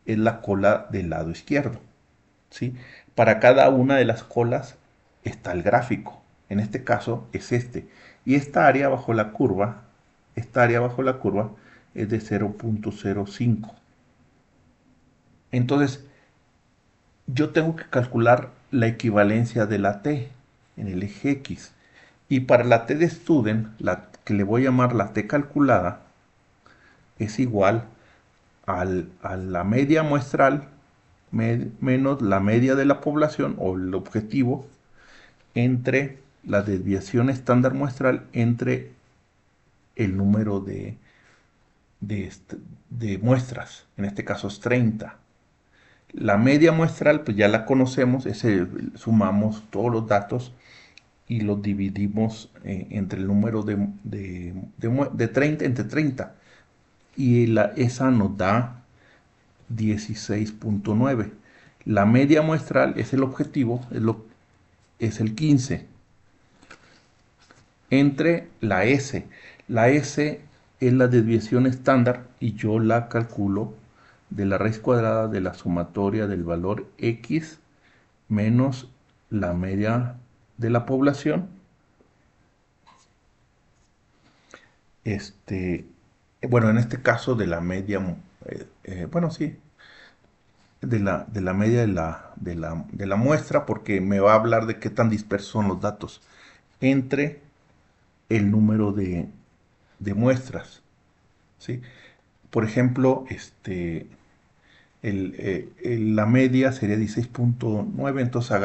es la cola del lado izquierdo. ¿Sí? Para cada una de las colas está el gráfico. En este caso es este. Y esta área bajo la curva es de 0.05. Entonces, yo tengo que calcular la equivalencia de la t en el eje X. Y para la t de student, la que le voy a llamar la t calculada, es igual a la media muestral menos la media de la población o el objetivo entre la desviación estándar muestral entre el número de, de muestras. En este caso es 30. La media muestral, pues ya la conocemos, sumamos todos los datos y los dividimos entre el número de 30 entre 30. Y esa nos da 16.9. La media muestral es el objetivo, es el 15. Entre la S. La S es la desviación estándar y yo la calculo de la raíz cuadrada de la sumatoria del valor x menos la media de la población, este, bueno, en este caso de la media, bueno, sí, de la media de la muestra, porque me va a hablar de qué tan dispersos son los datos entre el número de muestras, ¿sí? Por ejemplo, la media sería 16.9, entonces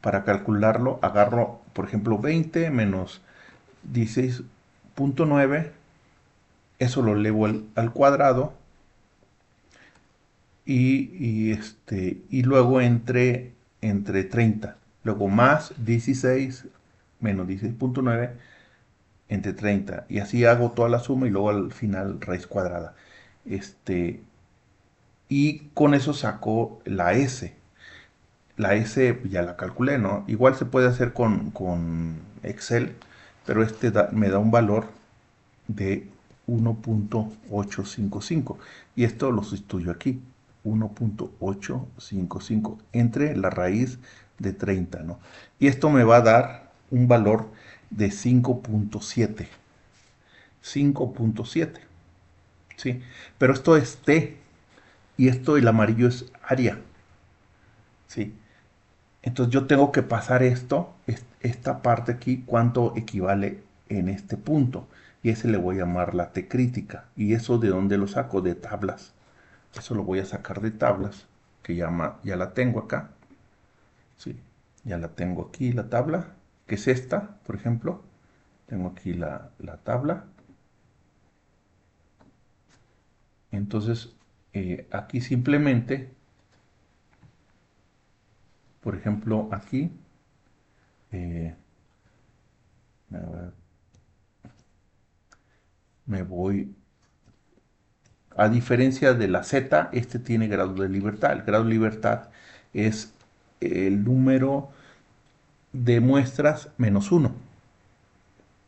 para calcularlo, agarro, por ejemplo, 20 menos 16.9, eso lo elevo al cuadrado y luego entre 30, luego más 16 menos 16.9 entre 30, y así hago toda la suma y luego al final raíz cuadrada. Y con eso saco la S. La S ya la calculé, ¿no? Igual se puede hacer con Excel, pero me da un valor de 1.855. Y esto lo sustituyo aquí, 1.855 entre la raíz de 30, ¿no? Y esto me va a dar un valor de 5.7. 5.7, ¿sí? Pero esto es T y esto, el amarillo, es área, ¿sí? Entonces yo tengo que pasar esta parte aquí, cuánto equivale en este punto. Y ese le voy a llamar la T crítica. ¿Y eso de dónde lo saco? De tablas. Eso lo voy a sacar de tablas, que ya la tengo acá. Sí, ya la tengo aquí, la tabla, que es esta, por ejemplo. Tengo aquí la tabla. Entonces, aquí simplemente, por ejemplo, aquí, eh, a ver, me voy. A diferencia de la Z, este tiene grado de libertad. El grado de libertad es el número de muestras menos uno,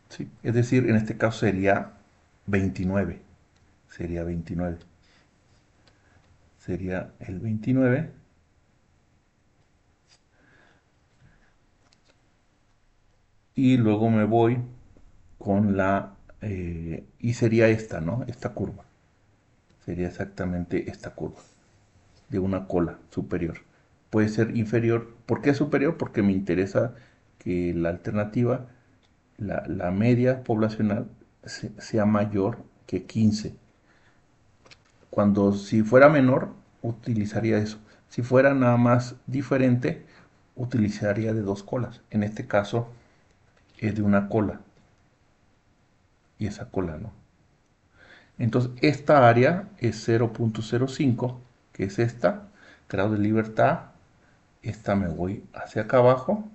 ¿sí? Es decir, en este caso sería 29. Sería 29. Sería el 29. Y luego me voy con y sería esta, ¿no? Esta curva. Sería exactamente esta curva de una cola superior. Puede ser inferior. ¿Por qué superior? Porque me interesa que la alternativa, la media poblacional, sea mayor que 15. Cuando, si fuera menor, utilizaría eso. Si fuera nada más diferente, utilizaría de dos colas. En este caso es de una cola y esa cola no. Entonces esta área es 0.05, que es esta, grado de libertad. Esta me voy hacia acá abajo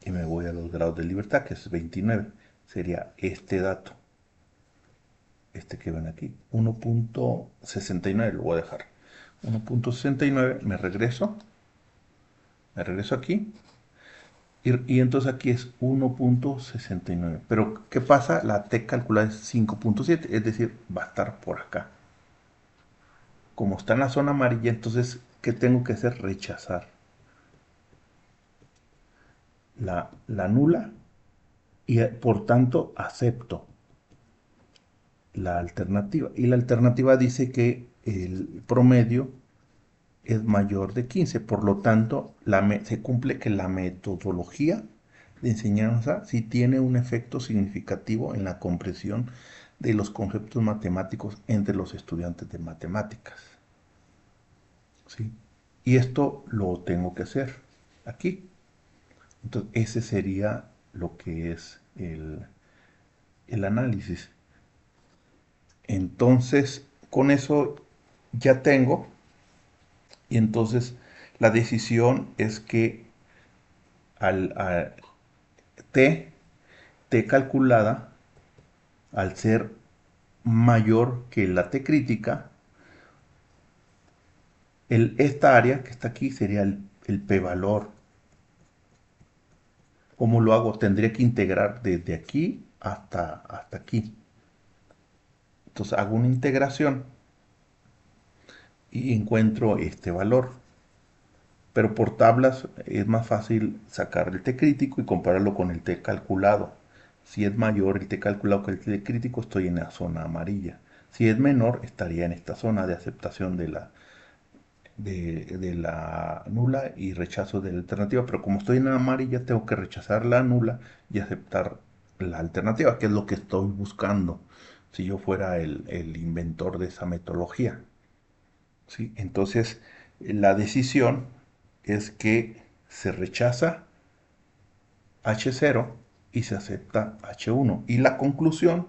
y me voy a los grados de libertad, que es 29. Sería este dato, este que ven aquí, 1.69, lo voy a dejar. 1.69, me regreso aquí, y entonces aquí es 1.69. Pero, ¿qué pasa? La T calculada es 5.7, es decir, va a estar por acá. Como está en la zona amarilla, entonces, ¿qué tengo que hacer? Rechazar la nula y por tanto acepto la alternativa. Y la alternativa dice que el promedio es mayor de 15. Por lo tanto, se cumple que la metodología de enseñanza sí tiene un efecto significativo en la comprensión de los conceptos matemáticos entre los estudiantes de matemáticas, ¿sí? Y esto lo tengo que hacer aquí. Entonces, ese sería lo que es el análisis. Entonces, con eso ya tengo, y entonces la decisión es que a T, T calculada, al ser mayor que la T crítica, esta área que está aquí sería el p-valor. ¿Cómo lo hago? Tendría que integrar desde aquí hasta aquí. Entonces hago una integración y encuentro este valor. Pero por tablas es más fácil sacar el T crítico y compararlo con el T calculado. Si es mayor el T calculado que el T crítico, estoy en la zona amarilla. Si es menor, estaría en esta zona de aceptación de la nula y rechazo de la alternativa. Pero como estoy en la amarilla, tengo que rechazar la nula y aceptar la alternativa, que es lo que estoy buscando si yo fuera el inventor de esa metodología. ¿Sí? Entonces, la decisión es que se rechaza H0 y se acepta H1. Y la conclusión,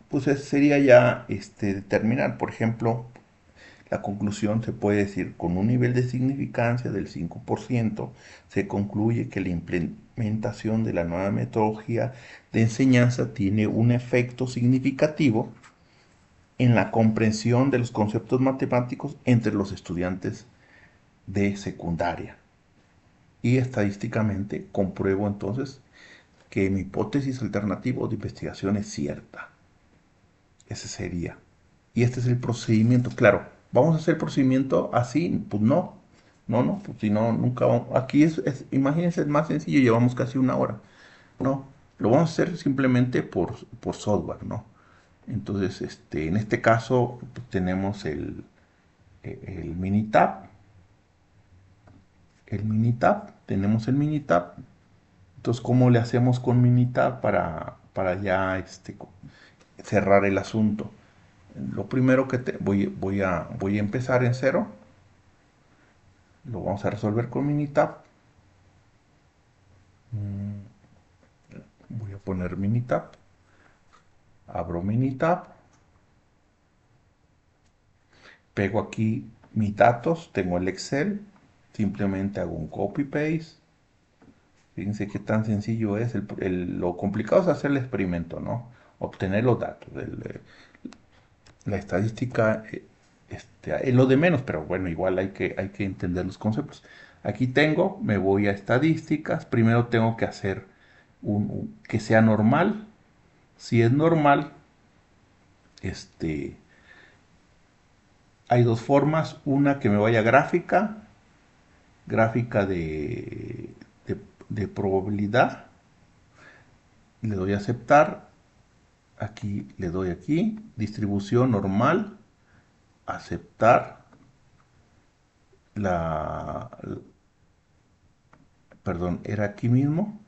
pues sería ya determinar, por ejemplo, la conclusión se puede decir con un nivel de significancia del 5%, se concluye que la implementación de la nueva metodología de enseñanza tiene un efecto significativo en la comprensión de los conceptos matemáticos entre los estudiantes de secundaria. Y estadísticamente compruebo entonces que mi hipótesis alternativa de investigación es cierta. Ese sería. Y este es el procedimiento. Claro, ¿vamos a hacer el procedimiento así? Pues no. No, pues si no, nunca vamos. Aquí imagínense, es más sencillo, llevamos casi una hora. No, lo vamos a hacer simplemente por software, ¿no? Entonces, en este caso, pues, tenemos el Minitab. Tenemos el Minitab. Entonces, ¿cómo le hacemos con Minitab para ya cerrar el asunto? Lo primero que voy a empezar en cero. Lo vamos a resolver con Minitab. Voy a poner Minitab. Abro Minitab. Pego aquí mis datos. Tengo el Excel. Simplemente hago un copy-paste. Fíjense qué tan sencillo es. Lo complicado es hacer el experimento, ¿no? Obtener los datos. La estadística es lo de menos, pero bueno, igual hay que entender los conceptos. Aquí me voy a estadísticas. Primero tengo que hacer que sea normal. Si es normal, este, hay dos formas. Una que me vaya gráfica de probabilidad. Le doy a aceptar. Aquí le doy aquí, distribución normal, aceptar la, perdón, era aquí mismo,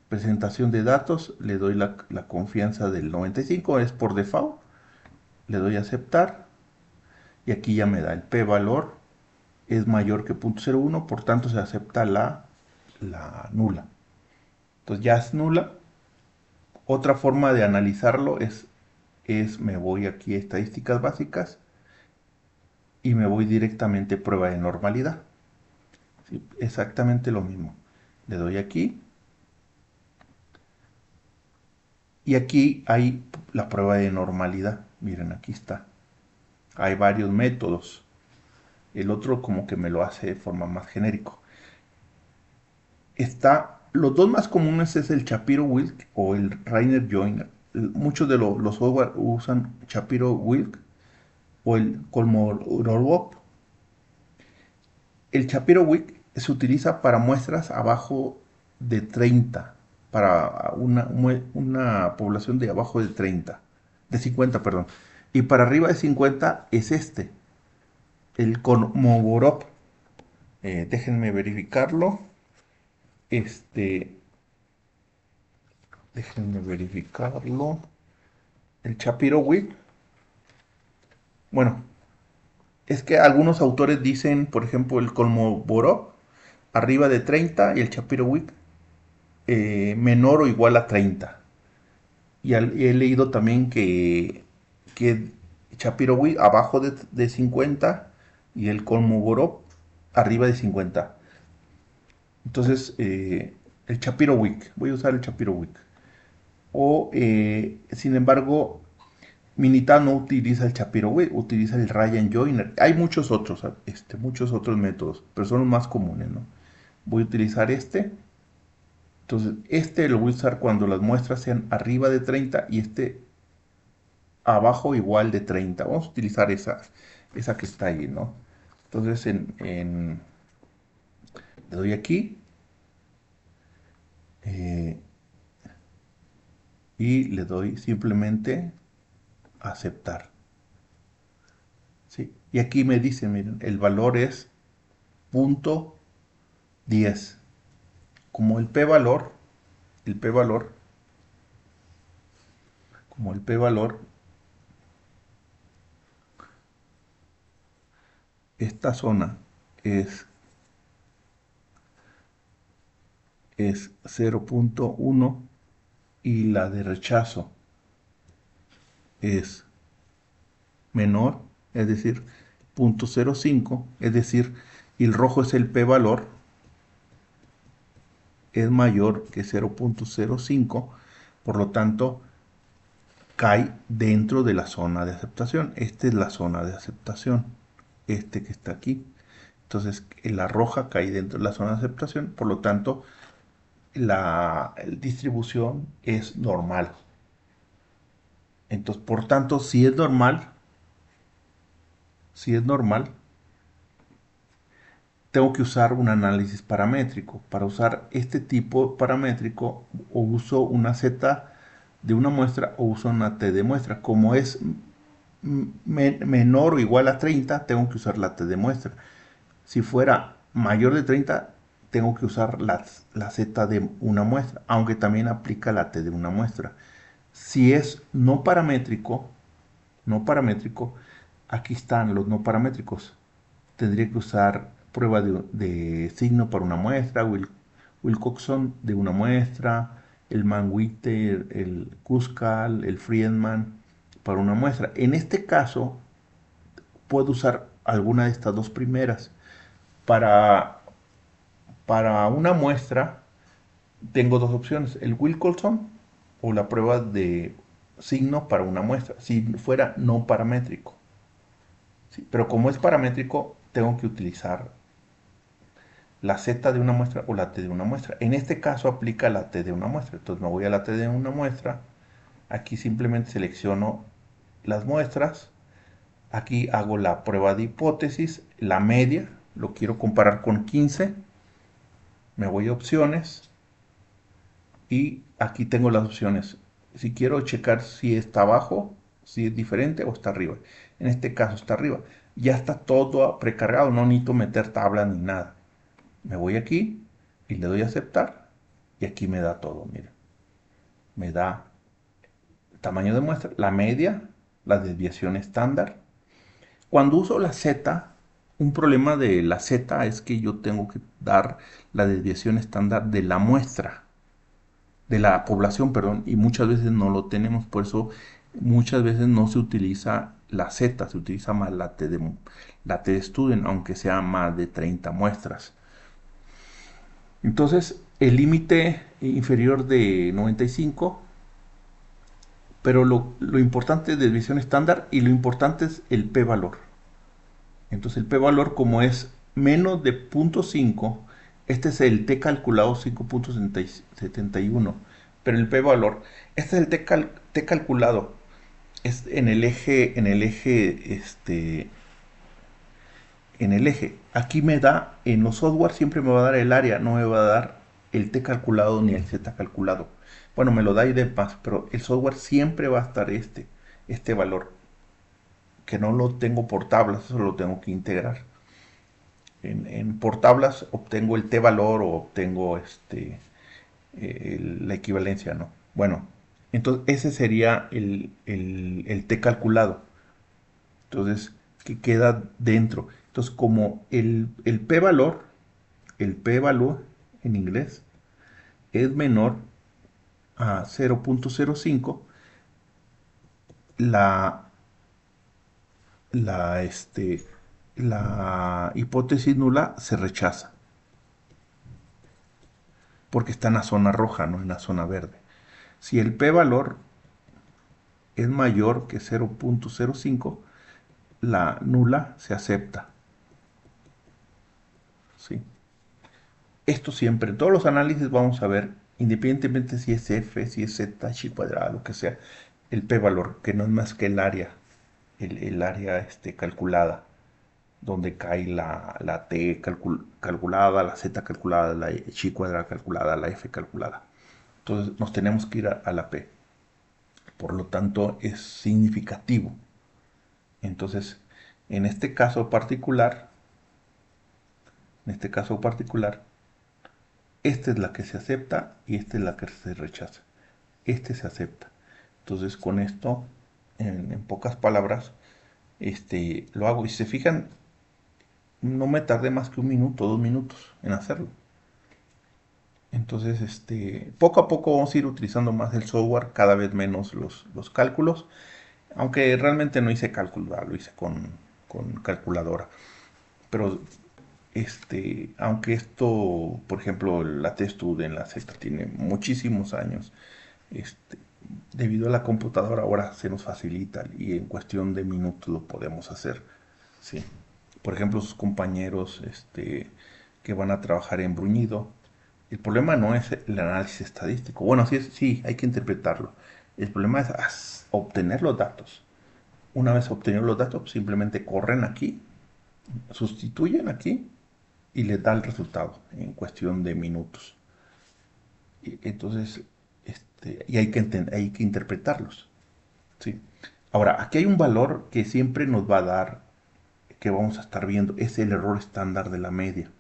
presentación de datos, le doy la confianza del 95, es por default, le doy a aceptar y aquí ya me da el p-valor, es mayor que 0.01, por tanto se acepta la nula. Entonces ya es nula. Otra forma de analizarlo me voy aquí a estadísticas básicas y me voy directamente a prueba de normalidad. ¿Sí? Exactamente lo mismo. Le doy aquí. Y aquí hay la prueba de normalidad. Miren, aquí está. Hay varios métodos. El otro como que me lo hace de forma más genérico. Los dos más comunes es el Shapiro-Wilk o el Reiner-Joyner. Muchos de los software usan Shapiro-Wilk o el Kolmogorov. El Shapiro-Wilk se utiliza para muestras abajo de 30, para una población de abajo de 30, de 50, perdón. Y para arriba de 50 es el Kolmogorov. Déjenme verificarlo. Este, déjenme verificarlo. El Shapiro-Wilk. Bueno, es que algunos autores dicen, por ejemplo, el Kolmogorov arriba de 30 y el Shapiro-Wilk menor o igual a 30. Y he leído también que Shapiro-Wilk abajo de 50 y el Kolmogorov arriba de 50. Entonces, el Shapiro-Wilk, voy a usar el Shapiro-Wilk. Sin embargo, Minitab no utiliza el Shapiro-Wilk, utiliza el Ryan-Joyner. Hay muchos otros métodos, pero son los más comunes, ¿no? Voy a utilizar este. Entonces, lo voy a usar cuando las muestras sean arriba de 30 y abajo igual de 30. Vamos a utilizar esa que está ahí, ¿no? Entonces le doy aquí eh, y le doy simplemente aceptar. ¿Sí? Y aquí me dice, miren, el valor es punto 10. Como el p valor, como el p valor, esta zona es, es 0.1 y la de rechazo es menor, es decir, 0.05, es decir, y el rojo es el p valor, es mayor que 0.05, por lo tanto, cae dentro de la zona de aceptación. Esta es la zona de aceptación, este que está aquí. Entonces, la roja cae dentro de la zona de aceptación, por lo tanto, la distribución es normal. Entonces, por tanto, si es normal, tengo que usar un análisis paramétrico. Para usar este tipo paramétrico, o uso una Z de una muestra o uso una T de muestra. Como es menor o igual a 30, tengo que usar la T de muestra. Si fuera mayor de 30, tengo que usar la Z de una muestra, aunque también aplica la T de una muestra. Si es no paramétrico, aquí están los no paramétricos. Tendría que usar prueba de signo para una muestra, Wilcoxon de una muestra, el Mann-Whitney, el Kuskal, el Friedman para una muestra. En este caso, puedo usar alguna de estas dos primeras. Para, para una muestra, tengo dos opciones, el Wilcoxon o la prueba de signo para una muestra, si fuera no paramétrico. ¿Sí? Pero como es paramétrico, tengo que utilizar la Z de una muestra o la T de una muestra. En este caso aplica la T de una muestra. Entonces me voy a la T de una muestra. Aquí simplemente selecciono las muestras. Aquí hago la prueba de hipótesis, la media. Lo quiero comparar con 15. Me voy a opciones. Y aquí tengo las opciones. Si quiero checar si está abajo, si es diferente o está arriba. En este caso está arriba. Ya está todo precargado. No necesito meter tabla ni nada. Me voy aquí y le doy a aceptar y aquí me da todo, mira. Me da tamaño de muestra, la media, la desviación estándar. Cuando uso la Z, un problema de la Z es que yo tengo que dar la desviación estándar de la muestra, de la población, perdón, y muchas veces no lo tenemos, por eso muchas veces no se utiliza la Z, se utiliza más la T de Student, aunque sea más de 30 muestras. Entonces, el límite inferior de 95, pero lo importante es desviación estándar y lo importante es el p-valor. Entonces, el p-valor, como es menos de 0.5, este es el t calculado 5.71, pero el p-valor, este es el t calculado, es en el eje. Aquí me da, en los software siempre me va a dar el área, no me va a dar el t calculado ni el z calculado. Bueno, me lo da IDPAS, pero el software siempre va a estar este valor, que no lo tengo por tablas, eso lo tengo que integrar. Por tablas obtengo el t valor o obtengo la equivalencia, ¿no? Bueno, entonces ese sería el t calculado. Entonces, que queda dentro. Entonces, como el p-valor en inglés es menor a 0.05, la, la, este, la hipótesis nula se rechaza, porque está en la zona roja, no en la zona verde. Si el p-valor es mayor que 0.05, la nula se acepta. ¿Sí? Esto siempre, en todos los análisis vamos a ver, independientemente si es F, si es Z, chi cuadrada, lo que sea, el p-valor, que no es más que el área, el área calculada, donde cae la t calculada, la z calculada, la chi cuadrada calculada, la f calculada. Entonces nos tenemos que ir a la p. Por lo tanto, es significativo. Entonces, en este caso particular, en este caso particular, esta es la que se acepta y esta es la que se rechaza. Este se acepta. Entonces, con esto, en pocas palabras, lo hago. Y si se fijan, no me tardé más que 1 minuto, 2 minutos en hacerlo. Entonces, poco a poco vamos a ir utilizando más el software, cada vez menos los cálculos, aunque realmente no hice cálculo, lo hice con calculadora. Pero, aunque esto, por ejemplo, la TestStud en la Z tiene muchísimos años, este, debido a la computadora ahora se nos facilita y en cuestión de minutos lo podemos hacer. ¿Sí? Por ejemplo, sus compañeros que van a trabajar en Bruñido, el problema no es el análisis estadístico. Bueno, sí, sí, hay que interpretarlo. El problema es obtener los datos. Una vez obtenidos los datos, simplemente corren aquí, sustituyen aquí y les da el resultado en cuestión de minutos. Entonces, y hay que interpretarlos. ¿Sí? Ahora, aquí hay un valor que siempre nos va a dar, que vamos a estar viendo, es el error estándar de la media.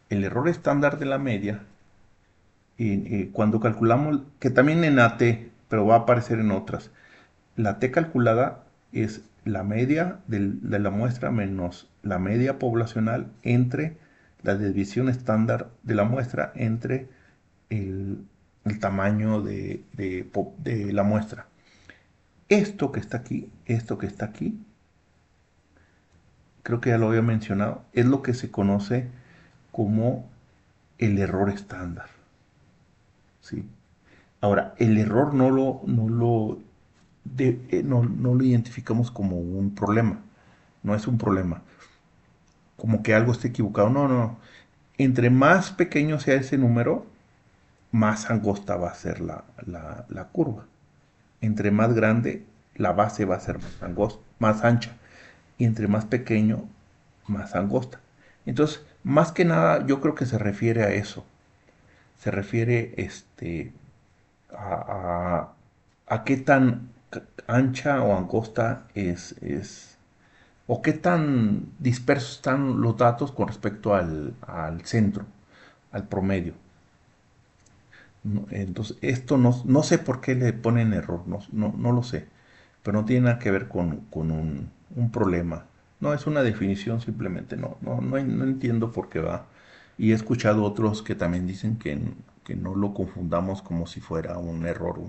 El error estándar de la media, cuando calculamos, que también en AT, pero va a aparecer en otras, la T calculada es la media de la muestra menos la media poblacional entre la desviación estándar de la muestra entre el, el tamaño de la muestra. Esto que está aquí, creo que ya lo había mencionado, es lo que se conoce como el error estándar. ¿Sí? Ahora, el error no lo identificamos como un problema, no es un problema, como que algo esté equivocado, no, no, no. Entre más pequeño sea ese número, más angosta va a ser la curva. Entre más grande, la base va a ser más angosta, más ancha. Y entre más pequeño, más angosta. Entonces, más que nada, yo creo que se refiere a eso. Se refiere a, a qué tan ancha o angosta o qué tan dispersos están los datos con respecto al centro, al promedio. Entonces, esto no sé por qué le ponen error, no lo sé, pero no tiene nada que ver con un problema. No, es una definición simplemente, no entiendo por qué va. Y he escuchado otros que también dicen que no lo confundamos como si fuera un error,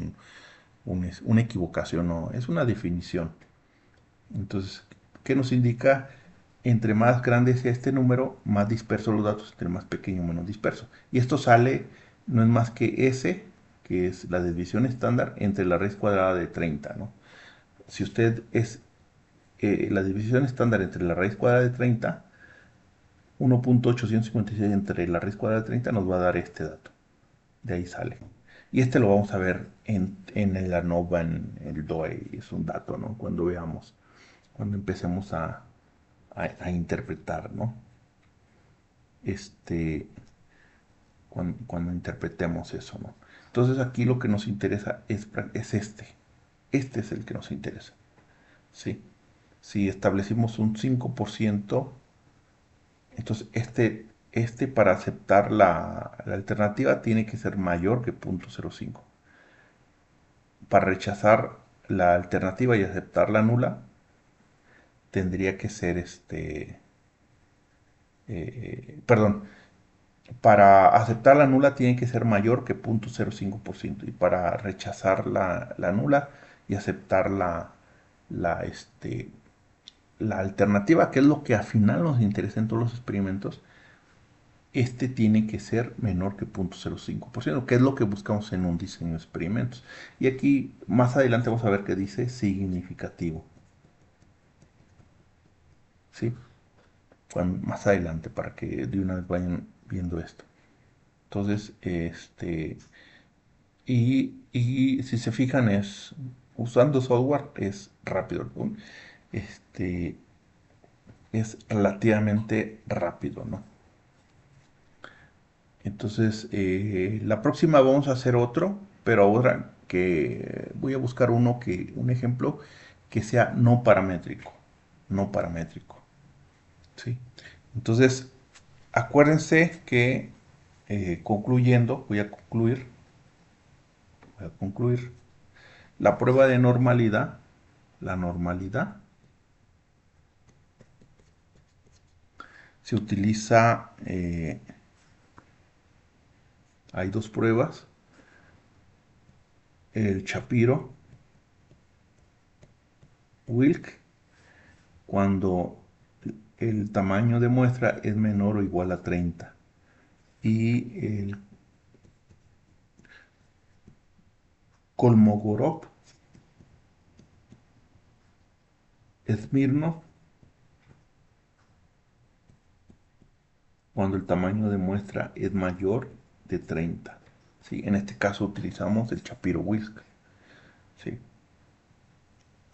una equivocación, no, es una definición. Entonces, ¿qué nos indica? Entre más grande sea este número, más dispersos los datos, entre más pequeño, menos disperso. Y esto sale, no es más que S, que es la desviación estándar, entre la raíz cuadrada de 30, ¿no? Si usted es la división estándar entre la raíz cuadrada de 30, 1.856 entre la raíz cuadrada de 30 nos va a dar este dato. De ahí sale. Y lo vamos a ver en el ANOVA, en el DOE, es un dato, ¿no? Cuando empecemos a interpretar, ¿no? Este, cuando interpretemos eso, ¿no? Entonces aquí lo que nos interesa es este. Este es el que nos interesa, ¿sí? Si establecimos un 5%, entonces para aceptar la alternativa tiene que ser mayor que 0.05. Para rechazar la alternativa y aceptar la nula, tendría que ser perdón, para aceptar la nula tiene que ser mayor que 0.05% y para rechazar la nula y aceptar la alternativa, que es lo que al final nos interesa en todos los experimentos, tiene que ser menor que 0.05%, que es lo que buscamos en un diseño de experimentos. Y aquí más adelante vamos a ver que dice significativo. ¿Sí? Más adelante para que de una vez vayan viendo esto. Entonces, y si se fijan usando software es rápido. Este, es relativamente rápido, ¿no? Entonces, la próxima vamos a hacer otro, pero ahora que voy a buscar un ejemplo que sea no paramétrico, no paramétrico, ¿sí? Entonces, acuérdense que concluyendo, voy a concluir la prueba de normalidad, la normalidad se utiliza, hay dos pruebas, el Shapiro, Wilk, cuando el tamaño de muestra es menor o igual a 30 y el Kolmogorov, Smirnov, cuando el tamaño de muestra es mayor de 30. ¿Sí? En este caso utilizamos el Shapiro-Wilk. ¿Sí?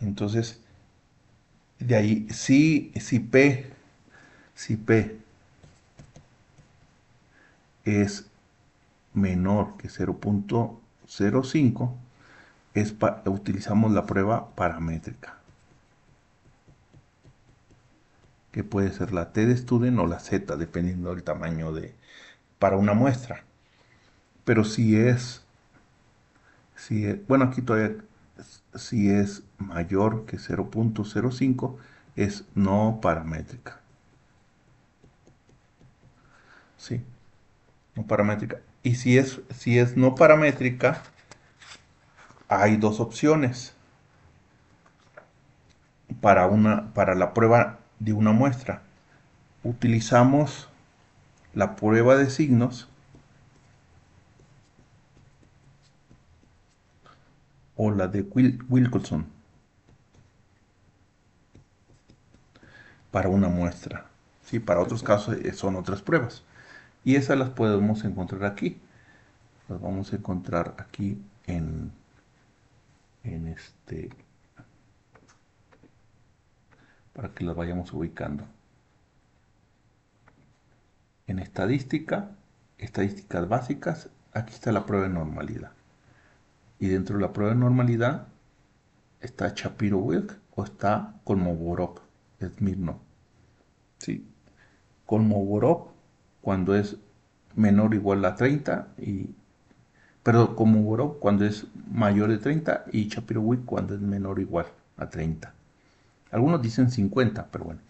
Entonces, de ahí, si P es menor que 0.05, utilizamos la prueba paramétrica, que puede ser la T de Student o la Z, dependiendo del tamaño para una muestra. Pero bueno, aquí todavía, si es mayor que 0.05, es no paramétrica. ¿Sí? No paramétrica. Y si es no paramétrica, hay dos opciones para la prueba de una muestra. Utilizamos la prueba de signos o la de Wilkinson para una muestra. ¿Sí? Para otros casos son otras pruebas. Y esas las podemos encontrar aquí. Las vamos a encontrar aquí en para que las vayamos ubicando. En estadísticas básicas, aquí está la prueba de normalidad. Y dentro de la prueba de normalidad está Shapiro-Wilk o está Kolmogorov-Smirnov. ¿Sí? Kolmogorov cuando es menor o igual a 30 perdón, Kolmogorov cuando es mayor de 30 y Shapiro-Wilk cuando es menor o igual a 30. Algunos dicen 50, pero bueno.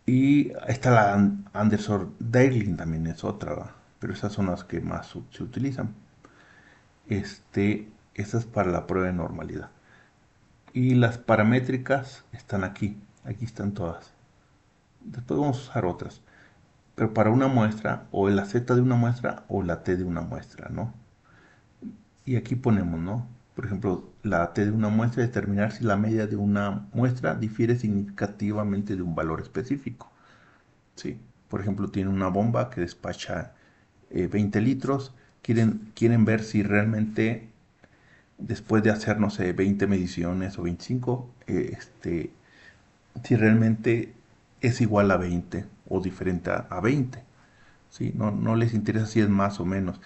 Y está la Anderson-Darling también es otra, ¿va? Pero esas son las que más se utilizan. Esa es para la prueba de normalidad. Y las paramétricas están aquí están todas. Después vamos a usar otras, pero para una muestra, o la Z de una muestra o la T de una muestra, ¿no? Y aquí ponemos, ¿no? Por ejemplo, la T de una muestra, determinar si la media de una muestra difiere significativamente de un valor específico. ¿Sí? Por ejemplo, tiene una bomba que despacha 20 litros, quieren ver si realmente después de hacer, no sé, 20 mediciones o 25, si realmente es igual a 20 o diferente a 20. ¿Sí? No les interesa si es más o menos,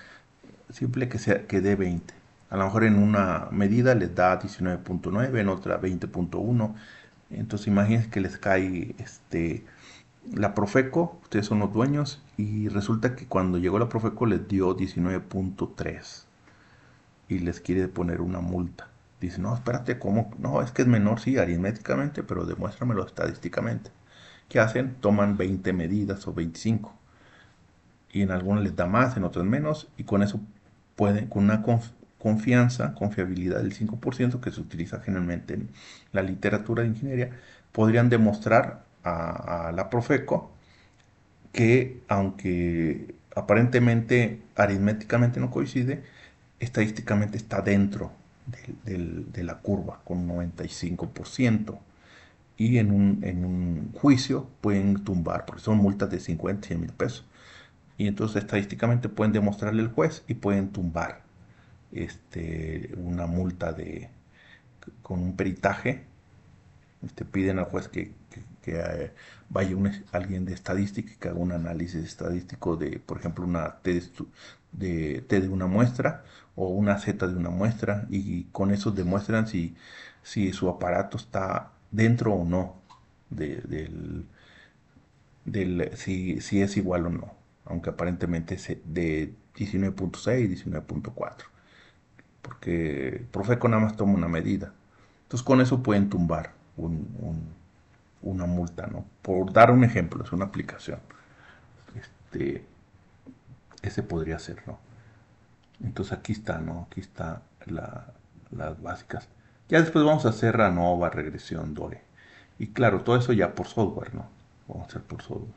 simple que dé 20. A lo mejor en una medida les da 19.9, en otra 20.1. Entonces imagínense que les cae la Profeco, ustedes son los dueños, y resulta que cuando llegó la Profeco les dio 19.3 y les quiere poner una multa. Dice, no, espérate, ¿cómo? No, es que es menor, sí, aritméticamente, pero demuéstramelo estadísticamente. ¿Qué hacen? Toman 20 medidas o 25. Y en algunas les da más, en otras menos, y con eso pueden, con una confiabilidad del 5% que se utiliza generalmente en la literatura de ingeniería, podrían demostrar a la Profeco que aunque aparentemente aritméticamente no coincide, estadísticamente está dentro de la curva con un 95%. Y en un juicio pueden tumbar, porque son multas de 50, 100 mil pesos. Y entonces estadísticamente pueden demostrarle al juez y pueden tumbar una multa con un peritaje. Piden al juez que vaya alguien de estadística y que haga un análisis estadístico de, por ejemplo, una T de una muestra o una Z de una muestra, y con eso demuestran si su aparato está dentro o no si es igual o no, aunque aparentemente es de 19.6, 19.4, porque Profeco nada más toma una medida. Entonces con eso pueden tumbar una multa, ¿no? Por dar un ejemplo, es una aplicación. Este, ese podría ser, ¿no? Entonces aquí está, ¿no? Aquí está las básicas. Ya después vamos a hacer ANOVA, regresión, DOE. Y claro, todo eso ya por software, ¿no? Vamos a hacer por software.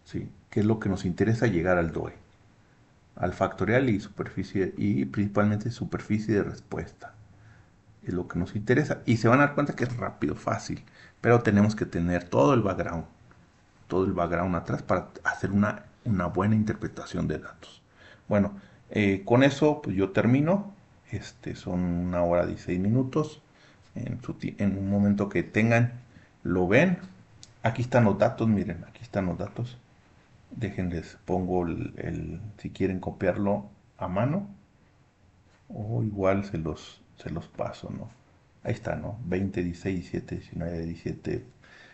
¿Sí? ¿Qué es lo que nos interesa? Llegar al DOE, al factorial y superficie, y principalmente superficie de respuesta. Es lo que nos interesa. Y se van a dar cuenta que es rápido, fácil. Pero tenemos que tener todo el background atrás para hacer una buena interpretación de datos. Bueno, con eso pues yo termino. Son 1 hora 16 minutos. En un momento que tengan, lo ven. Aquí están los datos, miren, aquí están los datos. Déjenles, pongo si quieren copiarlo a mano, o igual se los paso, ¿no? Ahí está, ¿no? 20, 16, 17, 19, 17,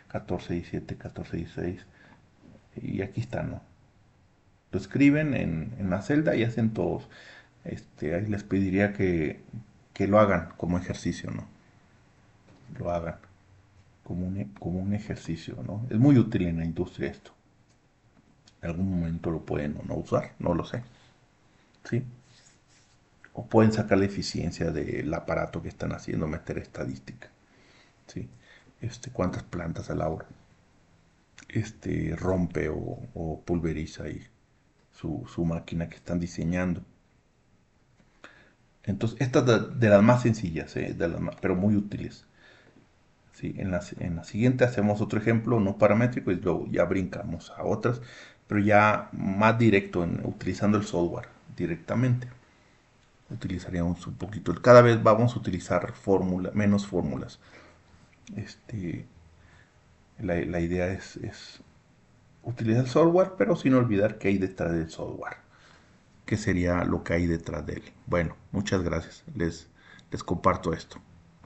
14, 17, 14, 16. Y aquí está, ¿no? Lo escriben en la celda y hacen todos. Ahí les pediría que lo hagan como ejercicio, ¿no? Lo hagan como un ejercicio, ¿no? Es muy útil en la industria esto. En algún momento lo pueden o no usar, no lo sé. ¿Sí? O pueden sacar la eficiencia del aparato que están haciendo, meter estadística. ¿Sí? Cuántas plantas a la hora rompe o pulveriza ahí su máquina que están diseñando. Entonces, estas de las más sencillas, pero muy útiles. ¿Sí? En la siguiente hacemos otro ejemplo no paramétrico y luego ya brincamos a otras, pero ya más directo, utilizando el software directamente. Utilizaríamos un poquito. Cada vez vamos a utilizar menos fórmulas. Este, la idea es utilizar el software, pero sin olvidar qué hay detrás del software. Qué sería lo que hay detrás de él. Bueno, muchas gracias. Les comparto esto.